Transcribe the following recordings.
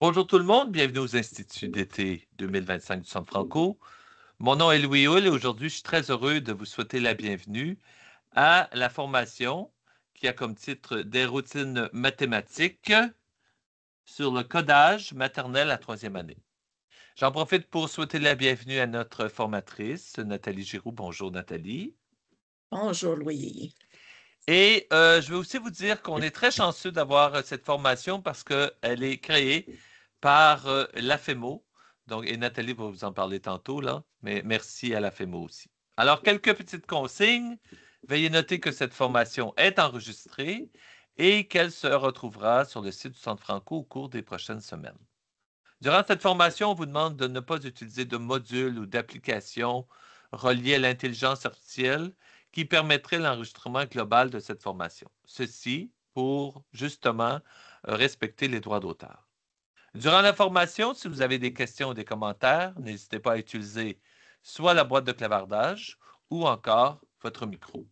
Bonjour tout le monde, bienvenue aux Instituts d'été 2025 du Centre Franco. Mon nom est Louis Hull et aujourd'hui, je suis très heureux de vous souhaiter la bienvenue à la formation qui a comme titre Des routines mathématiques sur le codage maternel à troisième année. J'en profite pour souhaiter la bienvenue à notre formatrice, Nathalie Giroux. Bonjour Nathalie. Bonjour Louis. Et je vais aussi vous dire qu'on est très chanceux d'avoir cette formation parce qu'elle est créée par l'AFEMO. Donc, et Nathalie va vous en parler tantôt, là, mais merci à l'AFEMO aussi. Alors, quelques petites consignes. Veuillez noter que cette formation est enregistrée et qu'elle se retrouvera sur le site du Centre Franco au cours des prochaines semaines. Durant cette formation, on vous demande de ne pas utiliser de modules ou d'applications reliées à l'intelligence artificielle qui permettraient l'enregistrement global de cette formation. Ceci pour, justement, respecter les droits d'auteur. Durant la formation, si vous avez des questions ou des commentaires, n'hésitez pas à utiliser soit la boîte de clavardage ou encore votre micro.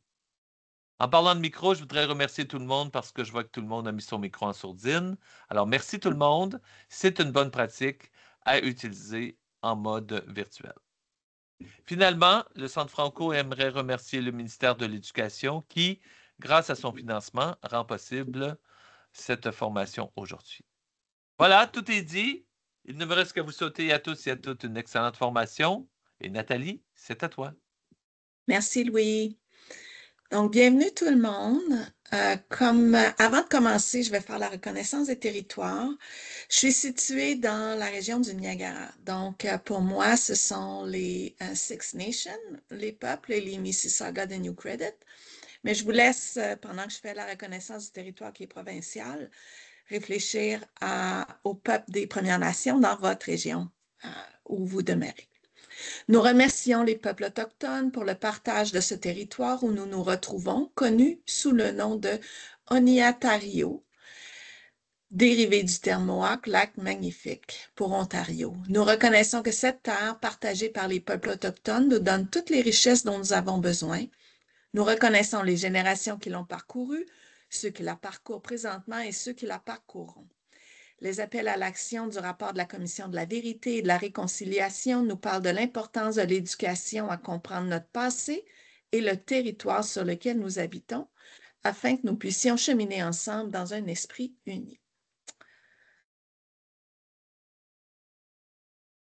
En parlant de micro, je voudrais remercier tout le monde parce que je vois que tout le monde a mis son micro en sourdine. Alors, merci tout le monde. C'est une bonne pratique à utiliser en mode virtuel. Finalement, le Centre Franco aimerait remercier le ministère de l'Éducation qui, grâce à son financement, rend possible cette formation aujourd'hui. Voilà, tout est dit. Il ne me reste qu'à vous souhaiter à tous et à toutes une excellente formation. Et Nathalie, c'est à toi. Merci Louis. Donc, bienvenue tout le monde. Avant de commencer, je vais faire la reconnaissance des territoires. Je suis située dans la région du Niagara. Donc, pour moi, ce sont les Six Nations, les peuples et les Mississauga de New Credit. Mais je vous laisse, pendant que je fais la reconnaissance du territoire qui est provincial, réfléchir au peuple des Premières Nations dans votre région où vous demeurez. Nous remercions les peuples autochtones pour le partage de ce territoire où nous nous retrouvons, connu sous le nom de Oniatario, dérivé du terme Mohawk, lac magnifique, pour Ontario. Nous reconnaissons que cette terre, partagée par les peuples autochtones, nous donne toutes les richesses dont nous avons besoin. Nous reconnaissons les générations qui l'ont parcourue, ceux qui la parcourent présentement et ceux qui la parcourront. Les appels à l'action du rapport de la Commission de la vérité et de la réconciliation nous parlent de l'importance de l'éducation à comprendre notre passé et le territoire sur lequel nous habitons, afin que nous puissions cheminer ensemble dans un esprit uni.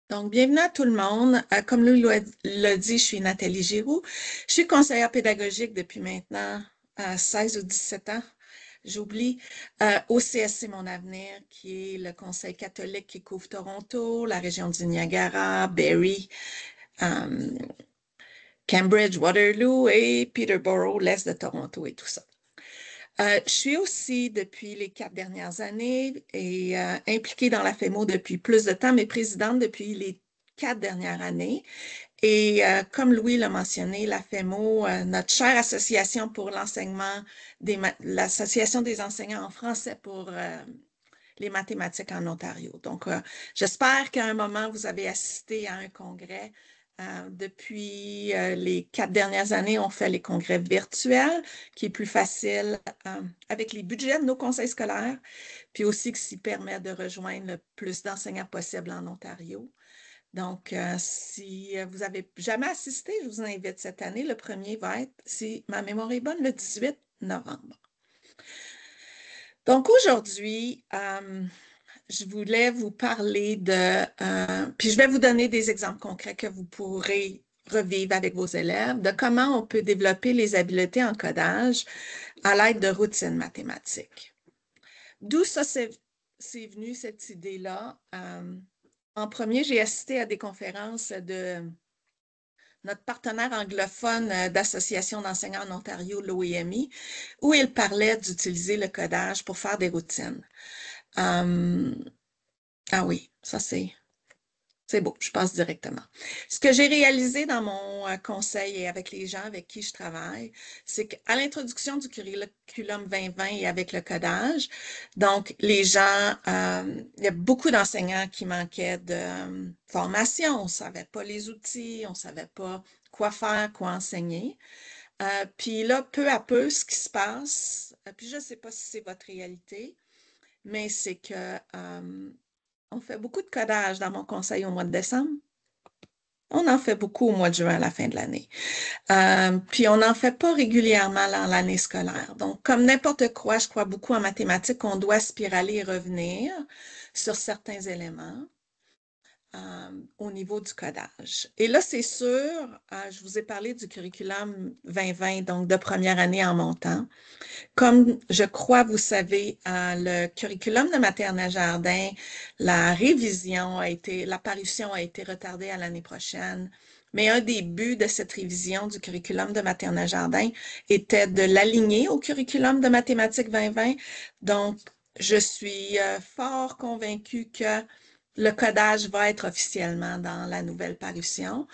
Donc, bienvenue à tout le monde. Comme Louis l'a dit, je suis Nathalie Giroux. Je suis conseillère pédagogique depuis maintenant 16 ou 17 ans. J'oublie. Au CSC Mon Avenir, qui est le conseil catholique qui couvre Toronto, la région du Niagara, Barrie, Cambridge, Waterloo et Peterborough, l'est de Toronto et tout ça. Je suis aussi, depuis les 4 dernières années, impliquée dans la FEMO depuis plus de temps, mais présidente depuis les 4 dernières années. Et comme Louis l'a mentionné, la FEMO, notre chère association pour l'enseignement, l'Association des enseignants en français pour les mathématiques en Ontario. Donc, j'espère qu'à un moment, vous avez assisté à un congrès. Depuis les 4 dernières années, on fait les congrès virtuels, qui est plus facile avec les budgets de nos conseils scolaires, puis aussi qui permet de rejoindre le plus d'enseignants possible en Ontario. Donc, si vous n'avez jamais assisté, je vous invite cette année. Le premier va être, si ma mémoire est bonne, le 18 novembre. Donc, aujourd'hui, je voulais vous parler puis je vais vous donner des exemples concrets que vous pourrez revivre avec vos élèves, de comment on peut développer les habiletés en codage à l'aide de routines mathématiques. D'où ça c'est venu, cette idée-là? En premier, j'ai assisté à des conférences de notre partenaire anglophone d'Association d'enseignants en Ontario, l'OEMI, où il parlait d'utiliser le codage pour faire des routines. Ah oui, ça c'est beau, je passe directement. Ce que j'ai réalisé dans mon conseil et avec les gens avec qui je travaille, c'est qu'à l'introduction du curriculum 2020 et avec le codage, donc les gens, il y a beaucoup d'enseignants qui manquaient de formation, on ne savait pas les outils, on ne savait pas quoi faire, quoi enseigner. Puis là, peu à peu, ce qui se passe, puis je ne sais pas si c'est votre réalité, mais c'est que On fait beaucoup de codage dans mon conseil au mois de décembre. On en fait beaucoup au mois de juin à la fin de l'année. Puis on n'en fait pas régulièrement dans l'année scolaire. Donc, comme n'importe quoi, je crois beaucoup en mathématiques, on doit spiraler et revenir sur certains éléments au niveau du codage. Et là, c'est sûr, je vous ai parlé du curriculum 2020, donc de première année en montant. Comme je crois, vous savez, le curriculum de maternelle jardin, la révision l'apparition a été retardée à l'année prochaine. Mais un des buts de cette révision du curriculum de maternelle jardin était de l'aligner au curriculum de mathématiques 2020. Donc, je suis fort convaincue que le codage va être officiellement dans la nouvelle parution.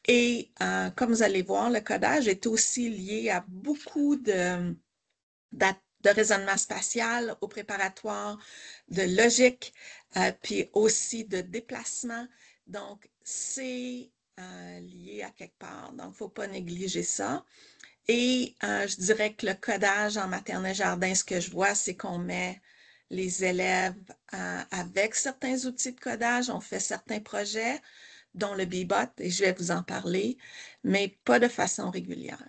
Et comme vous allez voir, le codage est aussi lié à beaucoup de raisonnement spatial, au préparatoire, de logique, puis aussi de déplacement. Donc, c'est lié à quelque part. Donc, il ne faut pas négliger ça. Et je dirais que le codage en maternelle jardin, ce que je vois, c'est qu'on met les élèves avec certains outils de codage. On fait certains projets, dont le Bebot, et je vais vous en parler, mais pas de façon régulière.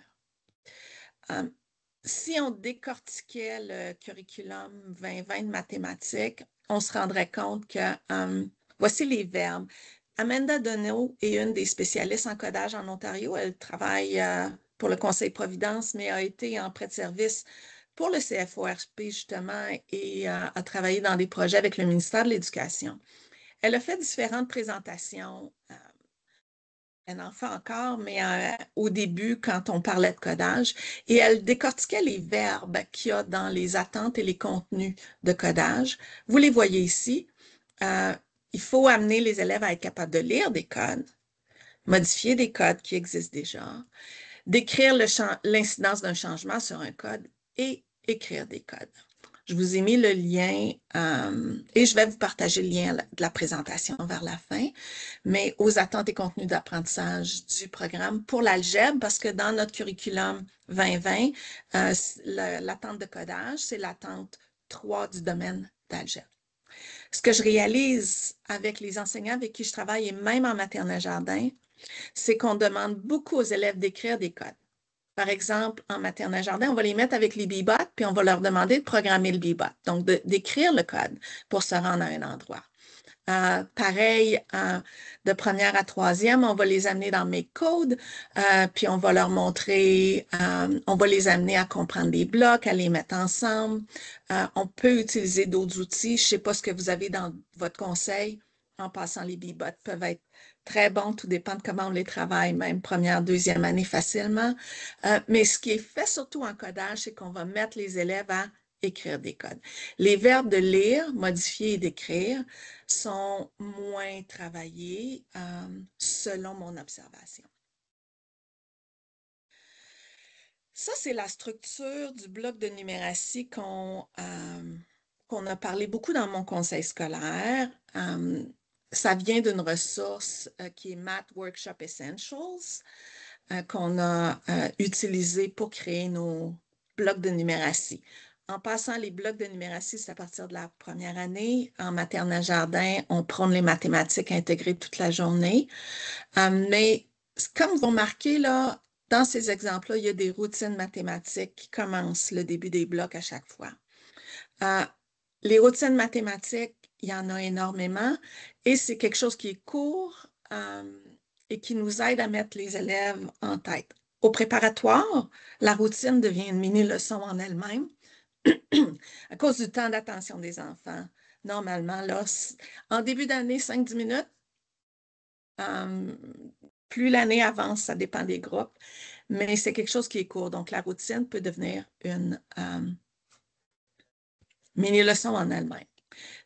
Si on décortiquait le curriculum 2020 de mathématiques, on se rendrait compte que voici les verbes. Amanda Donneau est une des spécialistes en codage en Ontario. Elle travaille pour le Conseil Providence, mais a été en prêt de service pour le CFORP justement et a travaillé dans des projets avec le ministère de l'Éducation. Elle a fait différentes présentations. Elle en fait encore, mais au début, quand on parlait de codage, et elle décortiquait les verbes qu'il y a dans les attentes et les contenus de codage. Vous les voyez ici. Il faut amener les élèves à être capables de lire des codes, modifier des codes qui existent déjà, décrire l'incidence d'un changement sur un code et écrire des codes. Je vous ai mis le lien et je vais vous partager le lien de la présentation vers la fin, mais aux attentes et contenus d'apprentissage du programme pour l'algèbre, parce que dans notre curriculum 2020, l'attente de codage, c'est l'attente 3 du domaine d'algèbre. Ce que je réalise avec les enseignants avec qui je travaille et même en maternelle jardin, c'est qu'on demande beaucoup aux élèves d'écrire des codes. Par exemple, en maternelle jardin, on va les mettre avec les Bebot, puis on va leur demander de programmer le Bebot, donc d'écrire le code pour se rendre à un endroit. Pareil, de première à troisième, on va les amener dans MakeCode, puis on va leur montrer, on va les amener à comprendre des blocs, à les mettre ensemble. On peut utiliser d'autres outils. Je ne sais pas ce que vous avez dans votre conseil. En passant, les Bebot peuvent être très bons, tout dépend de comment on les travaille, même première, deuxième année facilement. Mais ce qui est fait surtout en codage, c'est qu'on va mettre les élèves à écrire des codes. Les verbes de lire, modifier et d'écrire sont moins travaillés selon mon observation. Ça, c'est la structure du bloc de numératie qu'on a parlé beaucoup dans mon conseil scolaire. Ça vient d'une ressource qui est Math Workshop Essentials, qu'on a utilisé pour créer nos blocs de numératie. En passant, les blocs de numératie, c'est à partir de la première année. En maternelle jardin, on prône les mathématiques intégrées toute la journée. Mais comme vous remarquez, là, dans ces exemples-là, il y a des routines mathématiques qui commencent le début des blocs à chaque fois. Les routines mathématiques, il y en a énormément et c'est quelque chose qui est court et qui nous aide à mettre les élèves en tête. Au préparatoire, la routine devient une mini-leçon en elle-même à cause du temps d'attention des enfants. Normalement, là, en début d'année, 5-10 minutes. Plus l'année avance, ça dépend des groupes, mais c'est quelque chose qui est court. Donc, la routine peut devenir une mini-leçon en elle-même.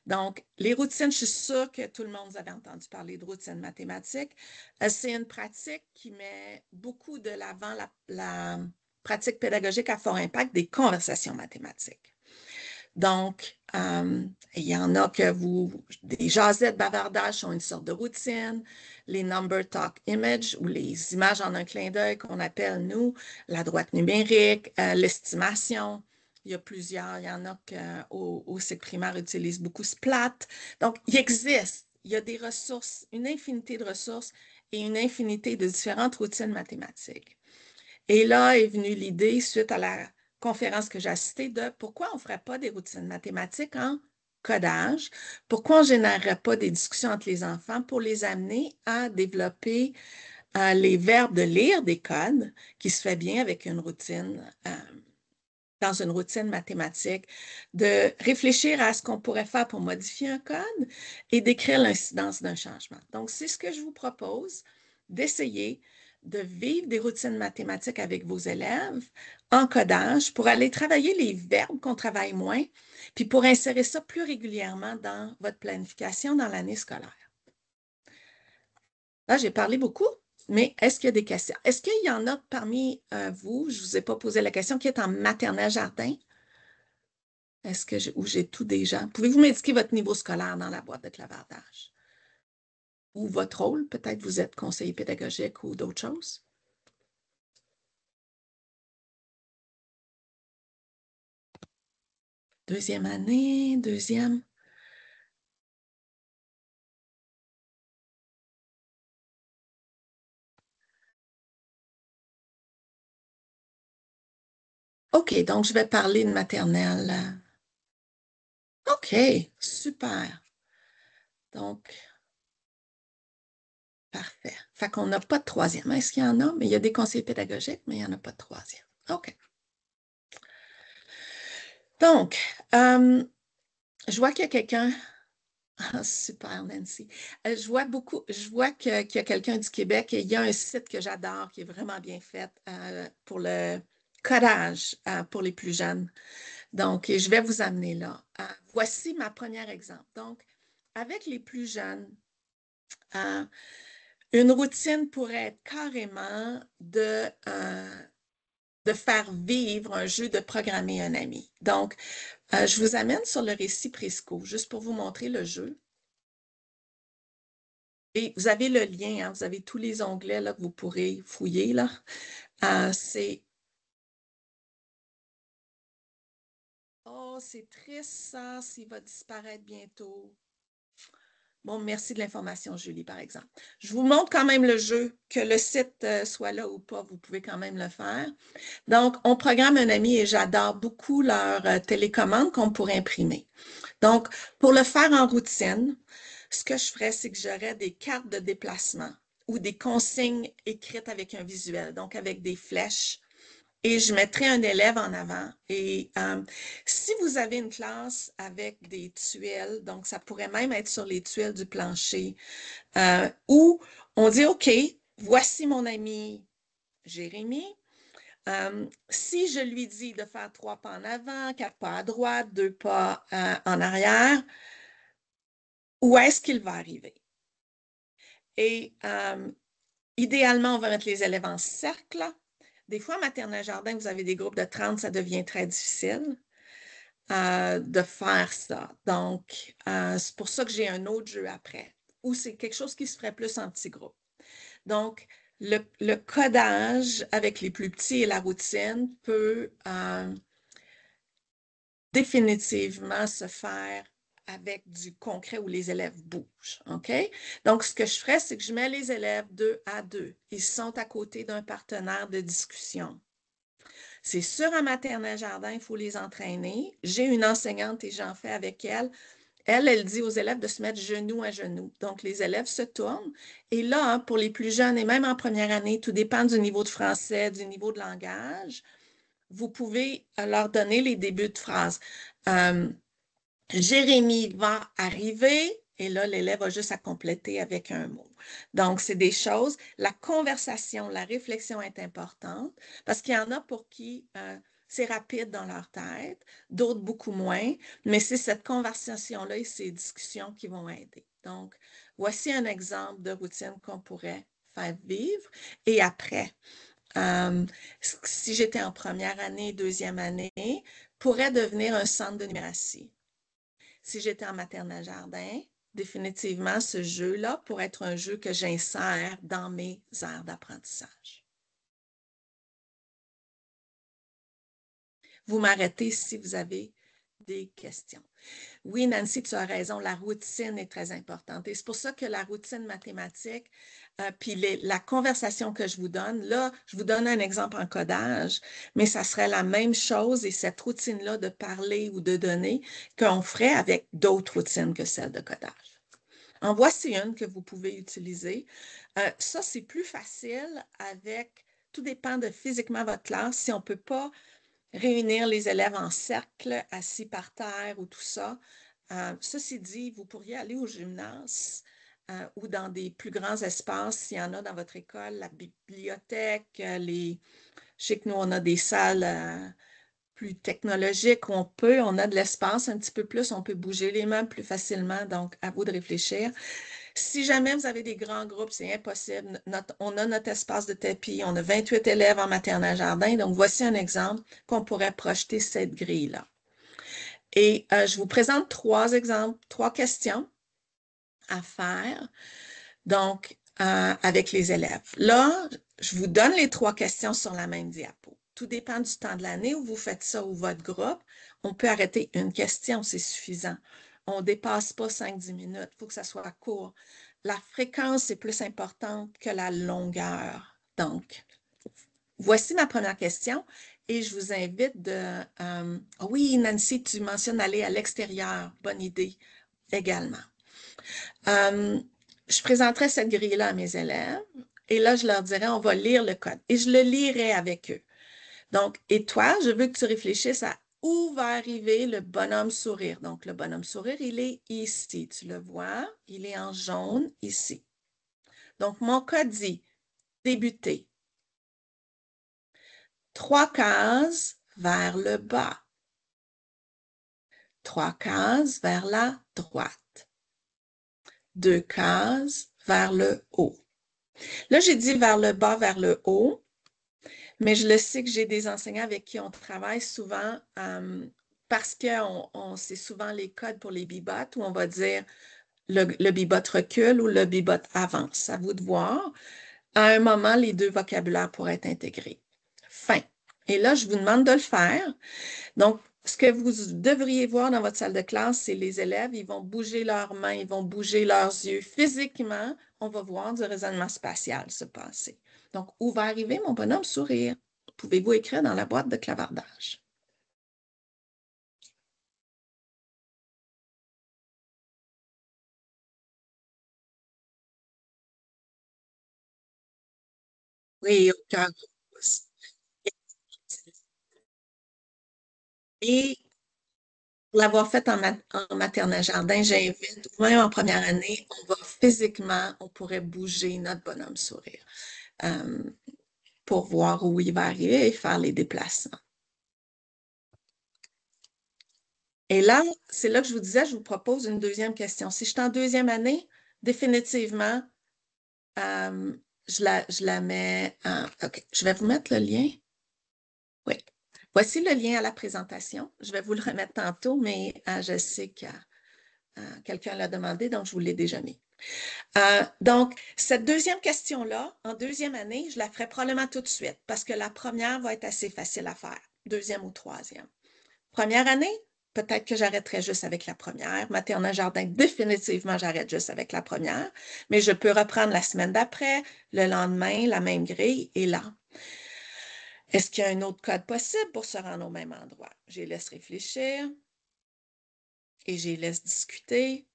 Donc, les routines, je suis sûre que tout le monde avait entendu parler de routines mathématiques. C'est une pratique qui met beaucoup de l'avant la pratique pédagogique à fort impact des conversations mathématiques. Donc, il y en a que des jasettes bavardages sont une sorte de routine, les number talk image ou les images en un clin d'œil qu'on appelle, nous, la droite numérique, l'estimation. Il y a plusieurs. Il y en a au cycle primaire utilisent beaucoup Splat. Donc, il existe. Il y a des ressources, une infinité de ressources et une infinité de différentes routines mathématiques. Et là est venue l'idée, suite à la conférence que j'ai assistée, de pourquoi on ne ferait pas des routines mathématiques en codage? Pourquoi on ne générerait pas des discussions entre les enfants pour les amener à développer les verbes de lire des codes qui se fait bien avec une routine, dans une routine mathématique, de réfléchir à ce qu'on pourrait faire pour modifier un code et d'écrire l'incidence d'un changement. Donc, c'est ce que je vous propose, d'essayer de vivre des routines mathématiques avec vos élèves en codage pour aller travailler les verbes qu'on travaille moins, puis pour insérer ça plus régulièrement dans votre planification dans l'année scolaire. Là, j'ai parlé beaucoup, mais est-ce qu'il y a des questions? Est-ce qu'il y en a parmi vous, je ne vous ai pas posé la question, qui est en maternelle jardin? Est-ce que ou j'ai tout déjà? Pouvez-vous m'indiquer votre niveau scolaire dans la boîte de clavardage? Ou votre rôle? Peut-être vous êtes conseiller pédagogique ou d'autres choses? Deuxième année, deuxième. OK, donc je vais parler de maternelle. OK, super. Donc, parfait. Fait qu'on n'a pas de troisième. Est-ce qu'il y en a? Mais il y a des conseillers pédagogiques, mais il n'y en a pas de troisième. OK. Donc, je vois qu'il y a quelqu'un. Ah, super, Nancy. Je vois qu'il y a quelqu'un du Québec et il y a un site que j'adore qui est vraiment bien fait pour le codage pour les plus jeunes. Donc, je vais vous amener là. Voici ma première exemple. Donc, avec les plus jeunes, une routine pourrait être carrément de faire vivre un jeu de programmer un ami. Donc, je vous amène sur le récit Presco, juste pour vous montrer le jeu. Et vous avez le lien, hein, vous avez tous les onglets là, que vous pourrez fouiller. Là. C'est... Oh, c'est triste ça, s'il va disparaître bientôt. Bon, merci de l'information, Julie, par exemple. Je vous montre quand même le jeu, que le site soit là ou pas, vous pouvez quand même le faire. Donc, on programme un ami et j'adore beaucoup leur télécommande qu'on pourrait imprimer. Donc, pour le faire en routine, ce que je ferais, c'est que j'aurais des cartes de déplacement ou des consignes écrites avec un visuel, donc avec des flèches. Et je mettrais un élève en avant. Et si vous avez une classe avec des tuiles, donc ça pourrait même être sur les tuiles du plancher, où on dit, OK, voici mon ami Jérémy. Si je lui dis de faire 3 pas en avant, 4 pas à droite, 2 pas en arrière, où est-ce qu'il va arriver? Et idéalement, on va mettre les élèves en cercle. Des fois, en maternelle jardin, vous avez des groupes de 30, ça devient très difficile de faire ça. Donc, c'est pour ça que j'ai un autre jeu après, ou c'est quelque chose qui se ferait plus en petits groupes. Donc, le codage avec les plus petits et la routine peut définitivement se faire avec du concret où les élèves bougent. OK? Donc, ce que je ferais, c'est que je mets les élèves 2 à 2. Ils sont à côté d'un partenaire de discussion. C'est sûr, en maternelle jardin, il faut les entraîner. J'ai une enseignante et j'en fais avec elle. Elle dit aux élèves de se mettre genou à genou. Donc, les élèves se tournent. Et là, hein, pour les plus jeunes et même en première année, tout dépend du niveau de français, du niveau de langage, vous pouvez leur donner les débuts de phrases. Jérémy va arriver et là, l'élève a juste à compléter avec un mot. Donc, c'est des choses. La conversation, la réflexion est importante parce qu'il y en a pour qui c'est rapide dans leur tête, d'autres beaucoup moins, mais c'est cette conversation-là et ces discussions qui vont aider. Donc, voici un exemple de routine qu'on pourrait faire vivre. Et après, si j'étais en première année, deuxième année, pourrait devenir un centre de numératie. Si j'étais en maternelle jardin, définitivement, ce jeu-là pourrait être un jeu que j'insère dans mes aires d'apprentissage. vous m'arrêtez si vous avez des questions. Oui, Nancy, tu as raison, la routine est très importante. Et c'est pour ça que la routine mathématique, puis la conversation que je vous donne, là, je vous donne un exemple en codage, mais ça serait la même chose et cette routine-là de parler ou de donner qu'on ferait avec d'autres routines que celle de codage. En voici une que vous pouvez utiliser. Ça, c'est plus facile avec, tout dépend de physiquement votre classe, si on ne peut pas réunir les élèves en cercle, assis par terre ou tout ça. Ceci dit, vous pourriez aller au gymnase ou dans des plus grands espaces, s'il y en a dans votre école, la bibliothèque, je sais que nous, on a des salles plus technologiques où on a de l'espace un petit peu plus, on peut bouger les meubles plus facilement, donc à vous de réfléchir. Si jamais vous avez des grands groupes, c'est impossible. On a notre espace de tapis, on a 28 élèves en maternelle jardin, donc voici un exemple qu'on pourrait projeter cette grille-là. Et je vous présente 3 exemples, 3 questions à faire, donc avec les élèves. Là, je vous donne les 3 questions sur la même diapo. Tout dépend du temps de l'année où vous faites ça ou votre groupe. On peut arrêter une question, c'est suffisant. On ne dépasse pas 5-10 minutes, il faut que ça soit court. La fréquence est plus importante que la longueur. Donc, voici ma première question et je vous invite de... oui, Nancy, tu mentionnes aller à l'extérieur. Bonne idée également. Je présenterai cette grille-là à mes élèves et là, je leur dirai, on va lire le code et je le lirai avec eux. Donc, et toi, je veux que tu réfléchisses à où va arriver le bonhomme sourire. Donc, le bonhomme sourire, il est ici. Tu le vois, il est en jaune ici. Donc, mon code dit débuter. 3 cases vers le bas. 3 cases vers la droite. 2 cases vers le haut. Là, j'ai dit vers le bas, vers le haut, mais je le sais que j'ai des enseignants avec qui on travaille souvent parce que c'est souvent les codes pour les bibotes où on va dire le bibot recule ou le bibot avance. À vous de voir. À un moment, les 2 vocabulaires pourraient être intégrés. Fin. Et là, je vous demande de le faire. Donc, ce que vous devriez voir dans votre salle de classe, c'est les élèves, ils vont bouger leurs mains, ils vont bouger leurs yeux. Physiquement, on va voir du raisonnement spatial se passer. Donc, où va arriver mon bonhomme sourire? Pouvez-vous écrire dans la boîte de clavardage? Oui, au cœur rose. Et pour l'avoir fait en maternelle jardin, j'invite, ou même en première année, on pourrait bouger notre bonhomme sourire pour voir où il va arriver et faire les déplacements. Et là, c'est là que je vous disais, je vous propose une deuxième question. Si je suis en deuxième année, définitivement, je la mets en... OK, je vais vous mettre le lien. Oui. Voici le lien à la présentation. Je vais vous le remettre tantôt, mais je sais que quelqu'un l'a demandé, donc je vous l'ai déjà mis. Donc, cette deuxième question-là, en deuxième année, je la ferai probablement tout de suite parce que la première va être assez facile à faire, deuxième ou troisième. Première année, peut-être que j'arrêterai juste avec la première. Maternelle jardin, définitivement, j'arrête juste avec la première, mais je peux reprendre la semaine d'après, le lendemain, la même grille, et là. Est-ce qu'il y a un autre code possible pour se rendre au même endroit? Je les laisse réfléchir et je les laisse discuter.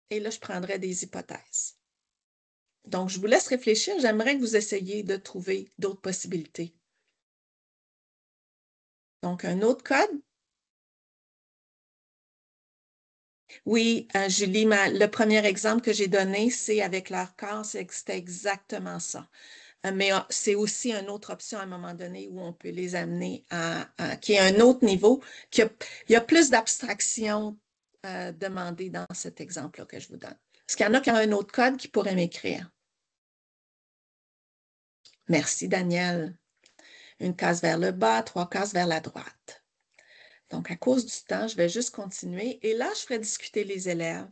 Et là, je prendrai des hypothèses. Donc, je vous laisse réfléchir. J'aimerais que vous essayiez de trouver d'autres possibilités. Donc, un autre code? Oui, Julie, le premier exemple que j'ai donné, c'est avec leur corps, c'était exactement ça. Mais c'est aussi une autre option à un moment donné où on peut les amener qui est un autre niveau, il y a plus d'abstraction demandée dans cet exemple-là que je vous donne. Est-ce qu'il y en a qui ont un autre code qui pourrait m'écrire? Merci, Daniel. Une case vers le bas, 3 cases vers la droite. Donc, à cause du temps, je vais juste continuer. Et là, je ferai discuter les élèves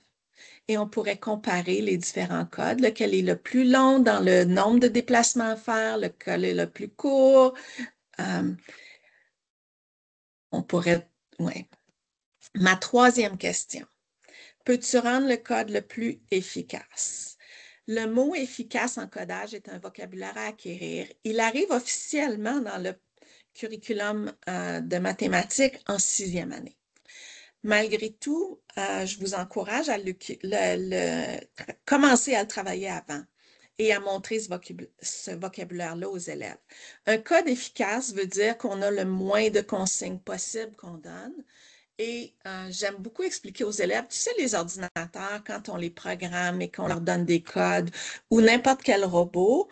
et on pourrait comparer les différents codes, lequel est le plus long dans le nombre de déplacements à faire, lequel est le plus court. on pourrait... Ouais. Ma troisième question. Peux-tu rendre le code le plus efficace? Le mot efficace en codage est un vocabulaire à acquérir. Il arrive officiellement dans le curriculum de mathématiques en 6e année. Malgré tout, je vous encourage à commencer à le travailler avant et à montrer ce vocabulaire-là aux élèves. Un code efficace veut dire qu'on a le moins de consignes possibles qu'on donne. Et j'aime beaucoup expliquer aux élèves, tu sais, les ordinateurs, quand on les programme et qu'on leur donne des codes ou n'importe quel robot,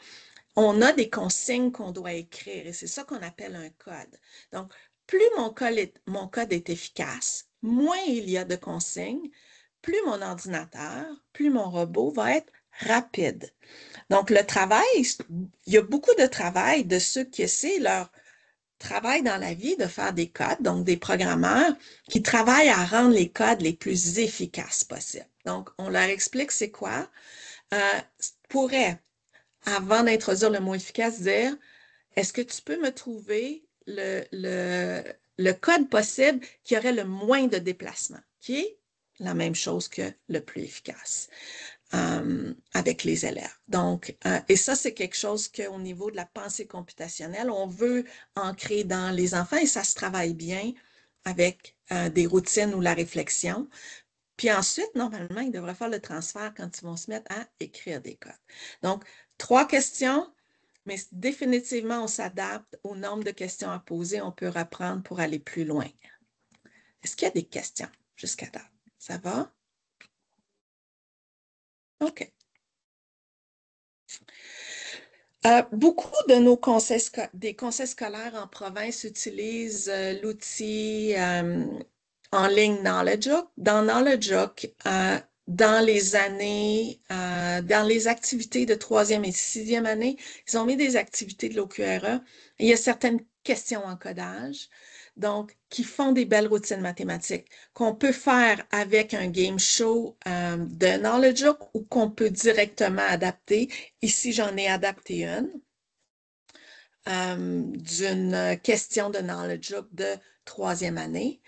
on a des consignes qu'on doit écrire et c'est ça qu'on appelle un code. Donc, plus mon code est efficace, moins il y a de consignes, plus mon ordinateur, plus mon robot va être rapide. Donc, le travail, il y a beaucoup de travail de ceux qui essaient leur travail dans la vie de faire des codes, donc des programmeurs qui travaillent à rendre les codes les plus efficaces possibles. Donc, on leur explique c'est quoi. Pourrait, avant d'introduire le mot efficace, dire est-ce que tu peux me trouver le code possible qui aurait le moins de déplacement, qui est la même chose que le plus efficace avec les élèves. Donc, et ça, c'est quelque chose qu'au niveau de la pensée computationnelle, on veut ancrer dans les enfants et ça se travaille bien avec des routines ou la réflexion. Puis ensuite, normalement, ils devraient faire le transfert quand ils vont se mettre à écrire des codes. Donc, 3 questions, mais définitivement, on s'adapte au nombre de questions à poser. On peut reprendre pour aller plus loin. Est-ce qu'il y a des questions jusqu'à date? Ça va? OK. Beaucoup de nos conseils scolaires en province utilisent l'outil en ligne KnowledgeHook. Dans KnowledgeHook, dans les activités de 3e et 6e année, ils ont mis des activités de l'OQRE. Il y a certaines questions en codage, donc qui font des belles routines mathématiques qu'on peut faire avec un game show de KnowledgeHook ou qu'on peut directement adapter. Ici, j'en ai adapté une d'une question de KnowledgeHook de 3e année.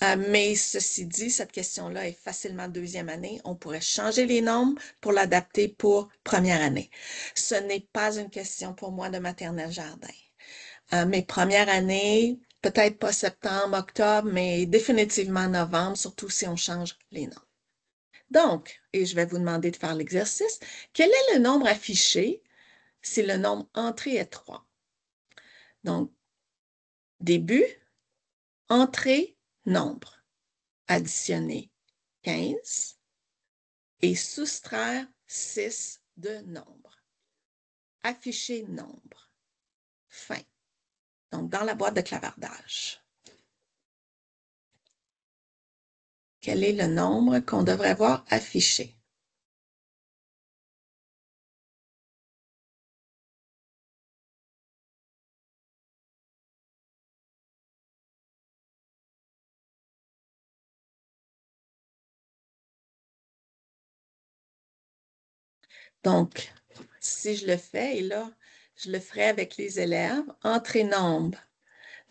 Mais ceci dit, cette question-là est facilement 2e année. On pourrait changer les nombres pour l'adapter pour 1re année. Ce n'est pas une question pour moi de maternelle jardin. Mes premières années, peut-être pas septembre, octobre, mais définitivement novembre, surtout si on change les nombres. Donc, et je vais vous demander de faire l'exercice, quel est le nombre affiché si le nombre entrée est 3? Donc, début, entrée, nombre. Additionner 15 et soustraire 6 de nombre. Afficher nombre. Fin. Donc, dans la boîte de clavardage. Quel est le nombre qu'on devrait voir affiché? Donc, si je le fais, et là, je le ferai avec les élèves, entrée nombre.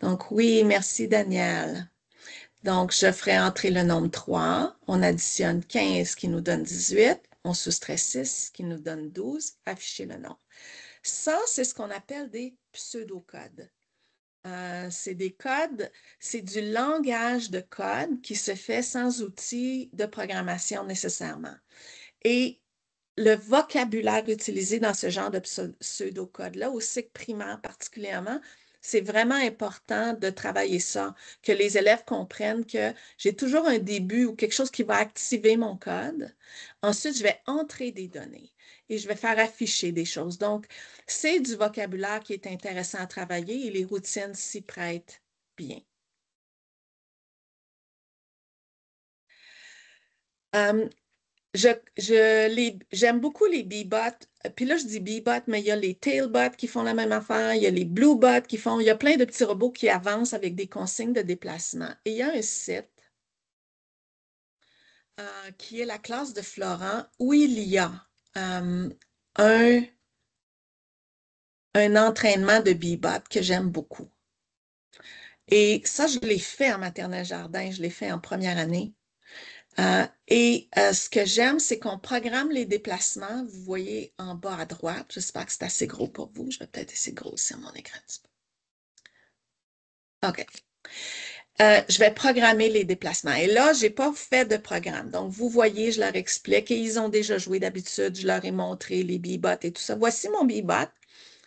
Donc, oui, merci Daniel. Donc, je ferai entrer le nombre 3. On additionne 15 qui nous donne 18. On soustrait 6 qui nous donne 12. Afficher le nombre. Ça, c'est ce qu'on appelle des pseudocodes. C'est des codes, c'est du langage de code qui se fait sans outils de programmation nécessairement. Et le vocabulaire utilisé dans ce genre de pseudo-code-là, au cycle primaire particulièrement, c'est vraiment important de travailler ça, que les élèves comprennent que j'ai toujours un début ou quelque chose qui va activer mon code. Ensuite, je vais entrer des données et je vais faire afficher des choses. Donc, c'est du vocabulaire qui est intéressant à travailler et les routines s'y prêtent bien. J'aime beaucoup les Bee-Bots. Puis là, je dis Bee-Bots, mais il y a les Tail-Bots qui font la même affaire. Il y a les Blue-Bots qui font... Il y a plein de petits robots qui avancent avec des consignes de déplacement. Et il y a un site qui est la classe de Florent où il y a un entraînement de Bee-Bot que j'aime beaucoup. Et ça, je l'ai fait en maternelle jardin, je l'ai fait en première année. Ce que j'aime, c'est qu'on programme les déplacements. Vous voyez en bas à droite, j'espère que c'est assez gros pour vous. Je vais peut-être essayer de grossir mon écran un petit peu. OK. Je vais programmer les déplacements. Et là, je n'ai pas fait de programme. Donc, vous voyez, je leur explique et ils ont déjà joué d'habitude. Je leur ai montré les bibots et tout ça. Voici mon bibot.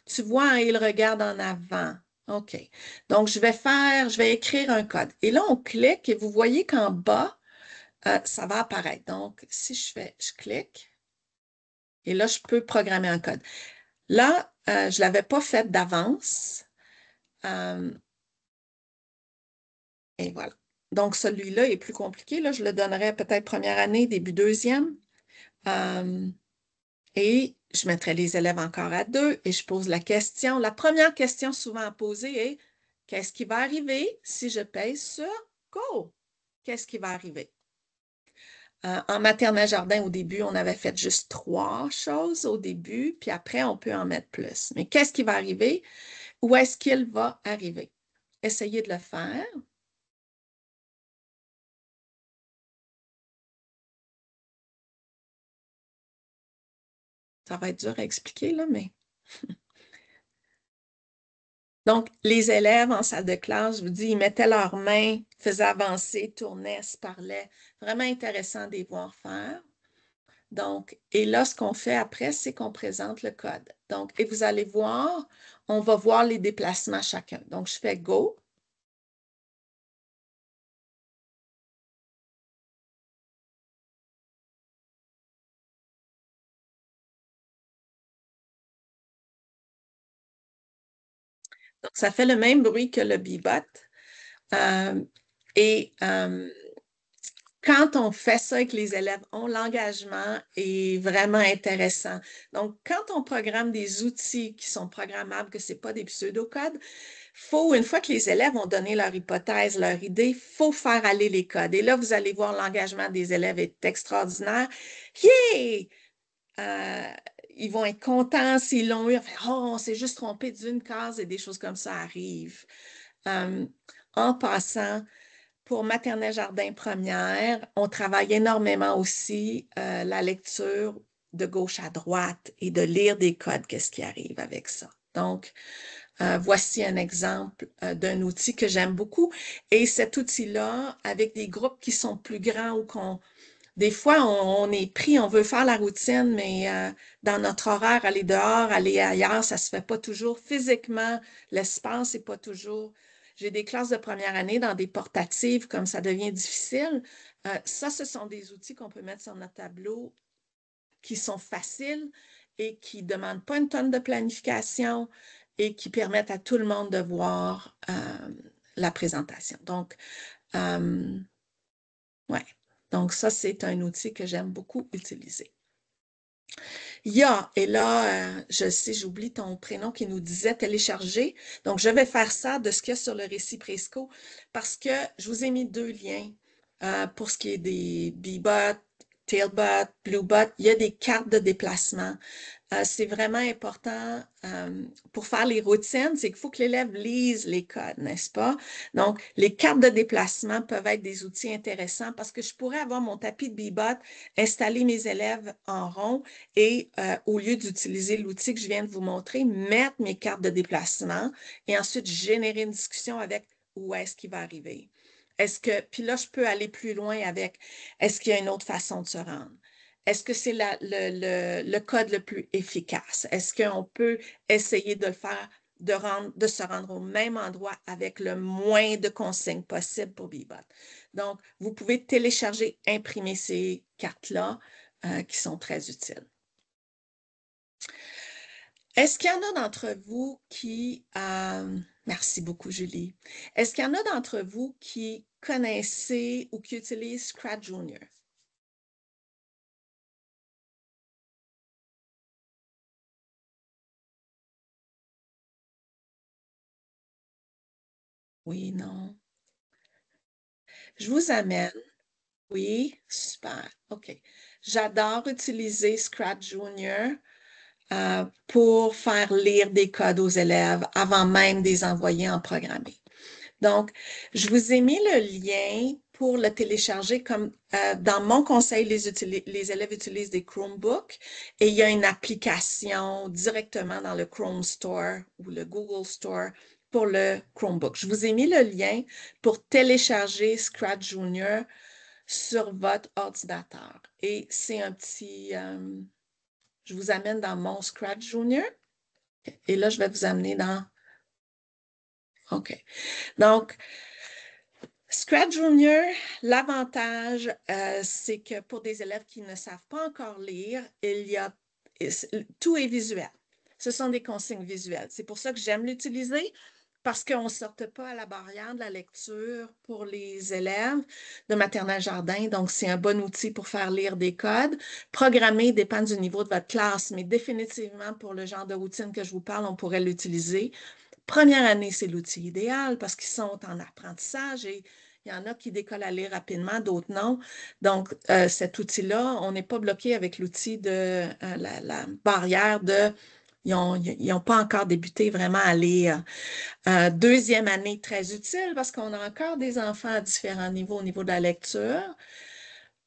Tu vois, hein, il regarde en avant. OK. Donc, je vais écrire un code. Et là, on clique et vous voyez qu'en bas, ça va apparaître. Donc, si je clique et là, je peux programmer un code. Là, je ne l'avais pas fait d'avance. Et voilà. Donc, celui-là est plus compliqué. Là, je le donnerais peut-être première année, début deuxième. Et je mettrai les élèves encore à 2 et je pose la question. La première question souvent à poser est: qu'est-ce qui va arriver si je pèse sur Go? Qu'est-ce qui va arriver? En maternelle jardin, au début, on avait fait juste 3 choses au début, puis après, on peut en mettre plus. Mais qu'est-ce qui va arriver? Où est-ce qu'il va arriver? Essayez de le faire. Ça va être dur à expliquer, là, mais... Donc, les élèves en salle de classe, je vous dis, ils mettaient leurs mains, faisaient avancer, tournaient, se parlaient. Vraiment intéressant de les voir faire. Donc, et là, ce qu'on fait après, c'est qu'on présente le code. Donc, et vous allez voir, on va voir les déplacements chacun. Donc, je fais Go. Donc, ça fait le même bruit que le bibot. Euh, et quand on fait ça et que les élèves ont l'engagement est vraiment intéressant. Donc, quand on programme des outils qui sont programmables, que ce n'est pas des pseudocodes, une fois que les élèves ont donné leur hypothèse, leur idée, il faut faire aller les codes. Et là, vous allez voir l'engagement des élèves est extraordinaire. Yeah! Ils vont être contents s'ils l'ont eu. Enfin, oh, on s'est juste trompé d'une case et des choses comme ça arrivent. En passant, pour maternelle jardin première, on travaille énormément aussi la lecture de gauche à droite et de lire des codes, qu'est-ce qui arrive avec ça. Donc, voici un exemple d'un outil que j'aime beaucoup. Et cet outil-là, avec des groupes qui sont plus grands ou des fois, on est pris, on veut faire la routine, mais dans notre horaire, aller dehors, aller ailleurs, ça ne se fait pas toujours. Physiquement, l'espace n'est pas toujours. J'ai des classes de première année dans des portatives, comme ça devient difficile. Ça, ce sont des outils qu'on peut mettre sur notre tableau qui sont faciles et qui ne demandent pas une tonne de planification et qui permettent à tout le monde de voir la présentation. Donc, ouais. Donc, ça, c'est un outil que j'aime beaucoup utiliser. Et là, je sais, j'oublie ton prénom qui nous disait télécharger. Donc, je vais faire ça de ce qu'il y a sur le récit Presco parce que je vous ai mis 2 liens pour ce qui est des Bebot, Tailbot, Bluebot. Il y a des cartes de déplacement. C'est vraiment important pour faire les routines, c'est qu'il faut que l'élève lise les codes, n'est-ce pas? Donc, les cartes de déplacement peuvent être des outils intéressants parce que je pourrais avoir mon tapis de Bebot, installer mes élèves en rond et au lieu d'utiliser l'outil que je viens de vous montrer, mettre mes cartes de déplacement et ensuite générer une discussion avec où est-ce qu'il va arriver. Puis là, je peux aller plus loin avec, est-ce qu'il y a une autre façon de se rendre? Est-ce que c'est le code le plus efficace? Est-ce qu'on peut essayer de le faire, de se rendre au même endroit avec le moins de consignes possible pour Bebot? Donc, vous pouvez télécharger, imprimer ces cartes-là qui sont très utiles. Est-ce qu'il y en a d'entre vous qui... merci beaucoup, Julie. Est-ce qu'il y en a d'entre vous qui connaissez ou qui utilisent Scratch Junior? Oui, non. Je vous amène. Oui, super. OK. J'adore utiliser Scratch Junior pour faire lire des codes aux élèves avant même de les envoyer en programmé. Donc, je vous ai mis le lien pour le télécharger comme dans mon conseil, les élèves utilisent des Chromebooks et il y a une application directement dans le Chrome Store ou le Google Store pour le Chromebook. Je vous ai mis le lien pour télécharger Scratch Junior sur votre ordinateur. Et c'est un petit... je vous amène dans mon Scratch Junior. Et là, je vais vous amener dans... OK. Donc, Scratch Junior, l'avantage, c'est que pour des élèves qui ne savent pas encore lire, tout est visuel. Ce sont des consignes visuelles. C'est pour ça que j'aime l'utiliser, parce qu'on ne sorte pas à la barrière de la lecture pour les élèves de maternelle jardin. Donc, c'est un bon outil pour faire lire des codes. Programmer dépend du niveau de votre classe, mais définitivement, pour le genre de routine que je vous parle, on pourrait l'utiliser. Première année, c'est l'outil idéal parce qu'ils sont en apprentissage et il y en a qui décollent à lire rapidement, d'autres non. Donc, cet outil-là, on n'est pas bloqué avec l'outil de la barrière de ils n'ont pas encore débuté vraiment à lire. Deuxième année, très utile parce qu'on a encore des enfants à différents niveaux au niveau de la lecture.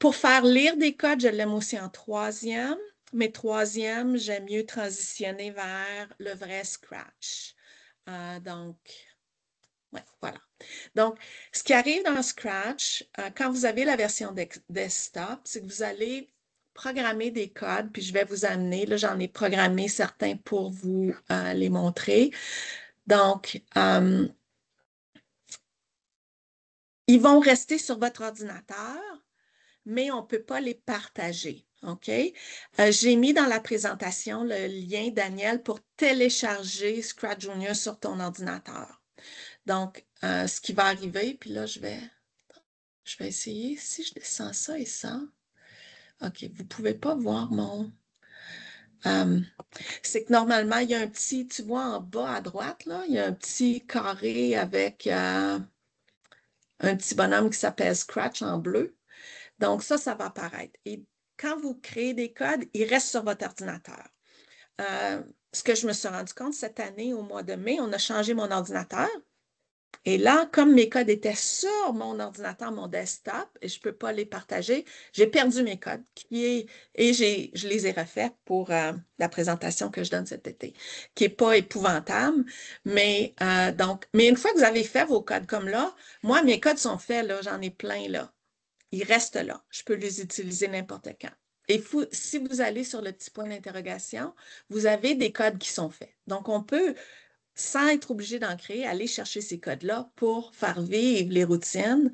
Pour faire lire des codes, je l'aime aussi en troisième, mais troisième, j'aime mieux transitionner vers le vrai Scratch. Donc, ouais, voilà. Donc, ce qui arrive dans Scratch, quand vous avez la version desktop, c'est que vous allez programmer des codes, puis je vais vous amener, là, j'en ai programmé certains pour vous les montrer. Donc, ils vont rester sur votre ordinateur, mais on ne peut pas les partager. OK? J'ai mis dans la présentation le lien, Daniel, pour télécharger Scratch Junior sur ton ordinateur. Donc, ce qui va arriver, puis là, je vais essayer. Si je descends ça et ça, OK, vous ne pouvez pas voir mon... c'est que normalement, il y a un petit, tu vois en bas à droite, là, il y a un petit carré avec un petit bonhomme qui s'appelle Scratch en bleu. Donc, ça va apparaître. Et quand vous créez des codes, ils restent sur votre ordinateur. Ce que je me suis rendu compte cette année, au mois de mai, on a changé mon ordinateur. Et là, comme mes codes étaient sur mon ordinateur, mon desktop, et je ne peux pas les partager, j'ai perdu mes codes je les ai refaits pour la présentation que je donne cet été, qui n'est pas épouvantable. Mais une fois que vous avez fait vos codes comme là, moi, mes codes sont faits, là, j'en ai plein là. Ils restent là. Je peux les utiliser n'importe quand. Et si vous allez sur le petit point d'interrogation, vous avez des codes qui sont faits. Donc, on peut, sans être obligé d'en créer, aller chercher ces codes-là pour faire vivre les routines,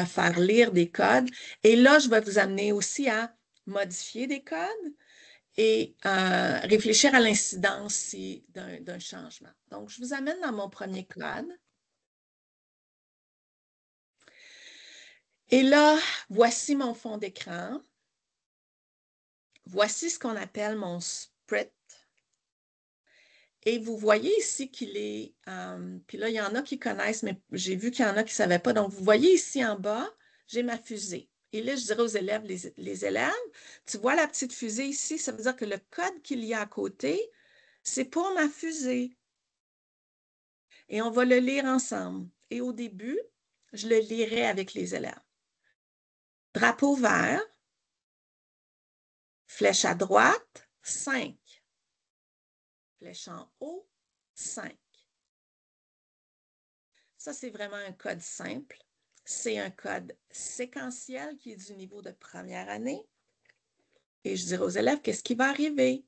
faire lire des codes. Et là, je vais vous amener aussi à modifier des codes et réfléchir à l'incidence d'un changement. Donc, je vous amène dans mon premier code. Et là, voici mon fond d'écran. Voici ce qu'on appelle mon sprite. Et vous voyez ici qu'il est, puis là, il y en a qui connaissent, mais j'ai vu qu'il y en a qui ne savaient pas. Donc, vous voyez ici en bas, j'ai ma fusée. Et là, je dirais aux élèves, les élèves, tu vois la petite fusée ici, ça veut dire que le code qu'il y a à côté, c'est pour ma fusée. Et on va le lire ensemble. Et au début, je le lirai avec les élèves. Drapeau vert, flèche à droite, 5. Flèche en haut, 5. Ça, c'est vraiment un code simple. C'est un code séquentiel qui est du niveau de première année. Et je dirais aux élèves, qu'est-ce qui va arriver?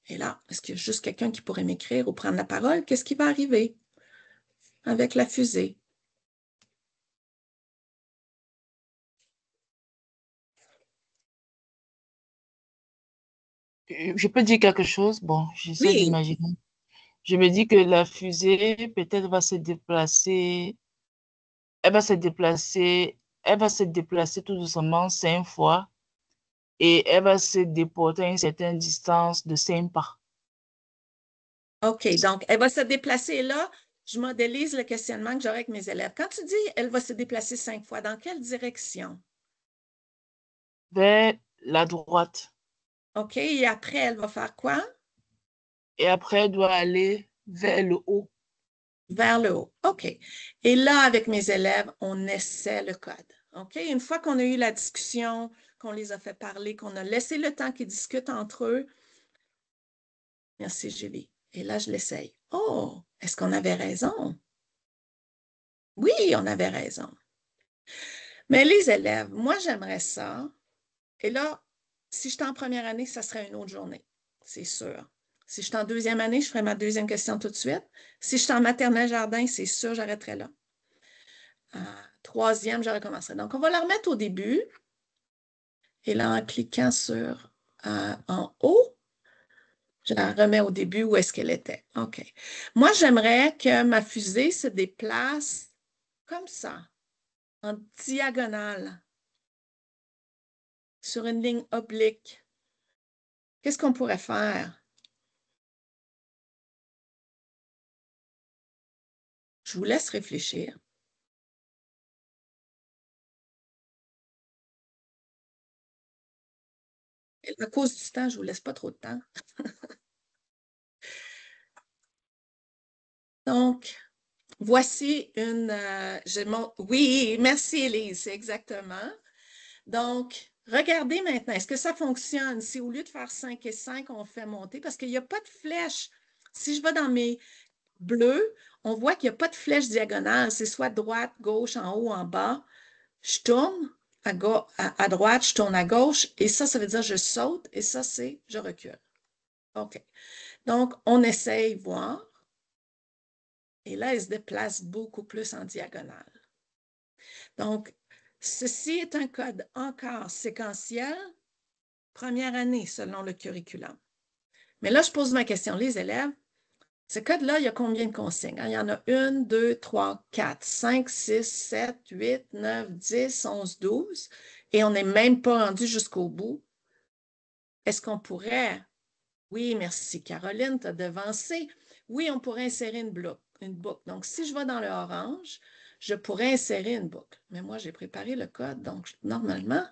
Et là, est-ce qu'il y a juste quelqu'un qui pourrait m'écrire ou prendre la parole? Qu'est-ce qui va arriver avec la fusée? Je peux dire quelque chose? Bon, j'essaie Oui, d'imaginer. Je me dis que la fusée peut-être va se déplacer, elle va se déplacer, elle va se déplacer tout doucement 5 fois et elle va se déporter à une certaine distance de 5 pas. OK. Donc, elle va se déplacer là. Je modélise le questionnement que j'aurai avec mes élèves. Quand tu dis elle va se déplacer 5 fois, dans quelle direction? Vers la droite. OK. Et après, elle va faire quoi? Et après, elle doit aller vers le haut. Vers le haut. OK. Et là, avec mes élèves, on essaie le code. OK? Une fois qu'on a eu la discussion, qu'on les a fait parler, qu'on a laissé le temps qu'ils discutent entre eux. Merci, Julie. Et là, je l'essaye. Oh, est-ce qu'on avait raison? Oui, on avait raison. Mais les élèves, moi, j'aimerais ça. Et là, si j'étais en première année, ça serait une autre journée. C'est sûr. Si j'étais en deuxième année, je ferais ma deuxième question tout de suite. Si j'étais en maternelle jardin, c'est sûr, j'arrêterais là. Troisième, je recommencerai. Donc, on va la remettre au début. Et là, en cliquant sur en haut, je la remets au début où est-ce qu'elle était. OK. Moi, j'aimerais que ma fusée se déplace comme ça, en diagonale, sur une ligne oblique. Qu'est-ce qu'on pourrait faire? Je vous laisse réfléchir. Et à cause du temps, je ne vous laisse pas trop de temps. Donc, voici une... Oui, merci Élise, c'est exactement. Donc, regardez maintenant, est-ce que ça fonctionne? Si au lieu de faire 5 et 5, on fait monter, parce qu'il n'y a pas de flèche. Si je vais dans mes bleus, on voit qu'il n'y a pas de flèche diagonale. C'est soit droite, gauche, en haut, en bas. Je tourne à droite, je tourne à gauche, et ça veut dire je saute, et ça, c'est je recule. OK. Donc, on essaye voir. Et là, elle se déplace beaucoup plus en diagonale. Donc, ceci est un code encore séquentiel, première année selon le curriculum. Mais là, je pose ma question. Les élèves, ce code-là, il y a combien de consignes? Il y en a 1, 2, 3, 4, 5, 6, 7, 8, 9, 10, 11, 12. Et on n'est même pas rendu jusqu'au bout. Est-ce qu'on pourrait... Oui, merci Caroline, tu as devancé. Oui, on pourrait insérer une boucle. Donc, si je vais dans le orange, je pourrais insérer une boucle. Mais moi, j'ai préparé le code. Donc, normalement,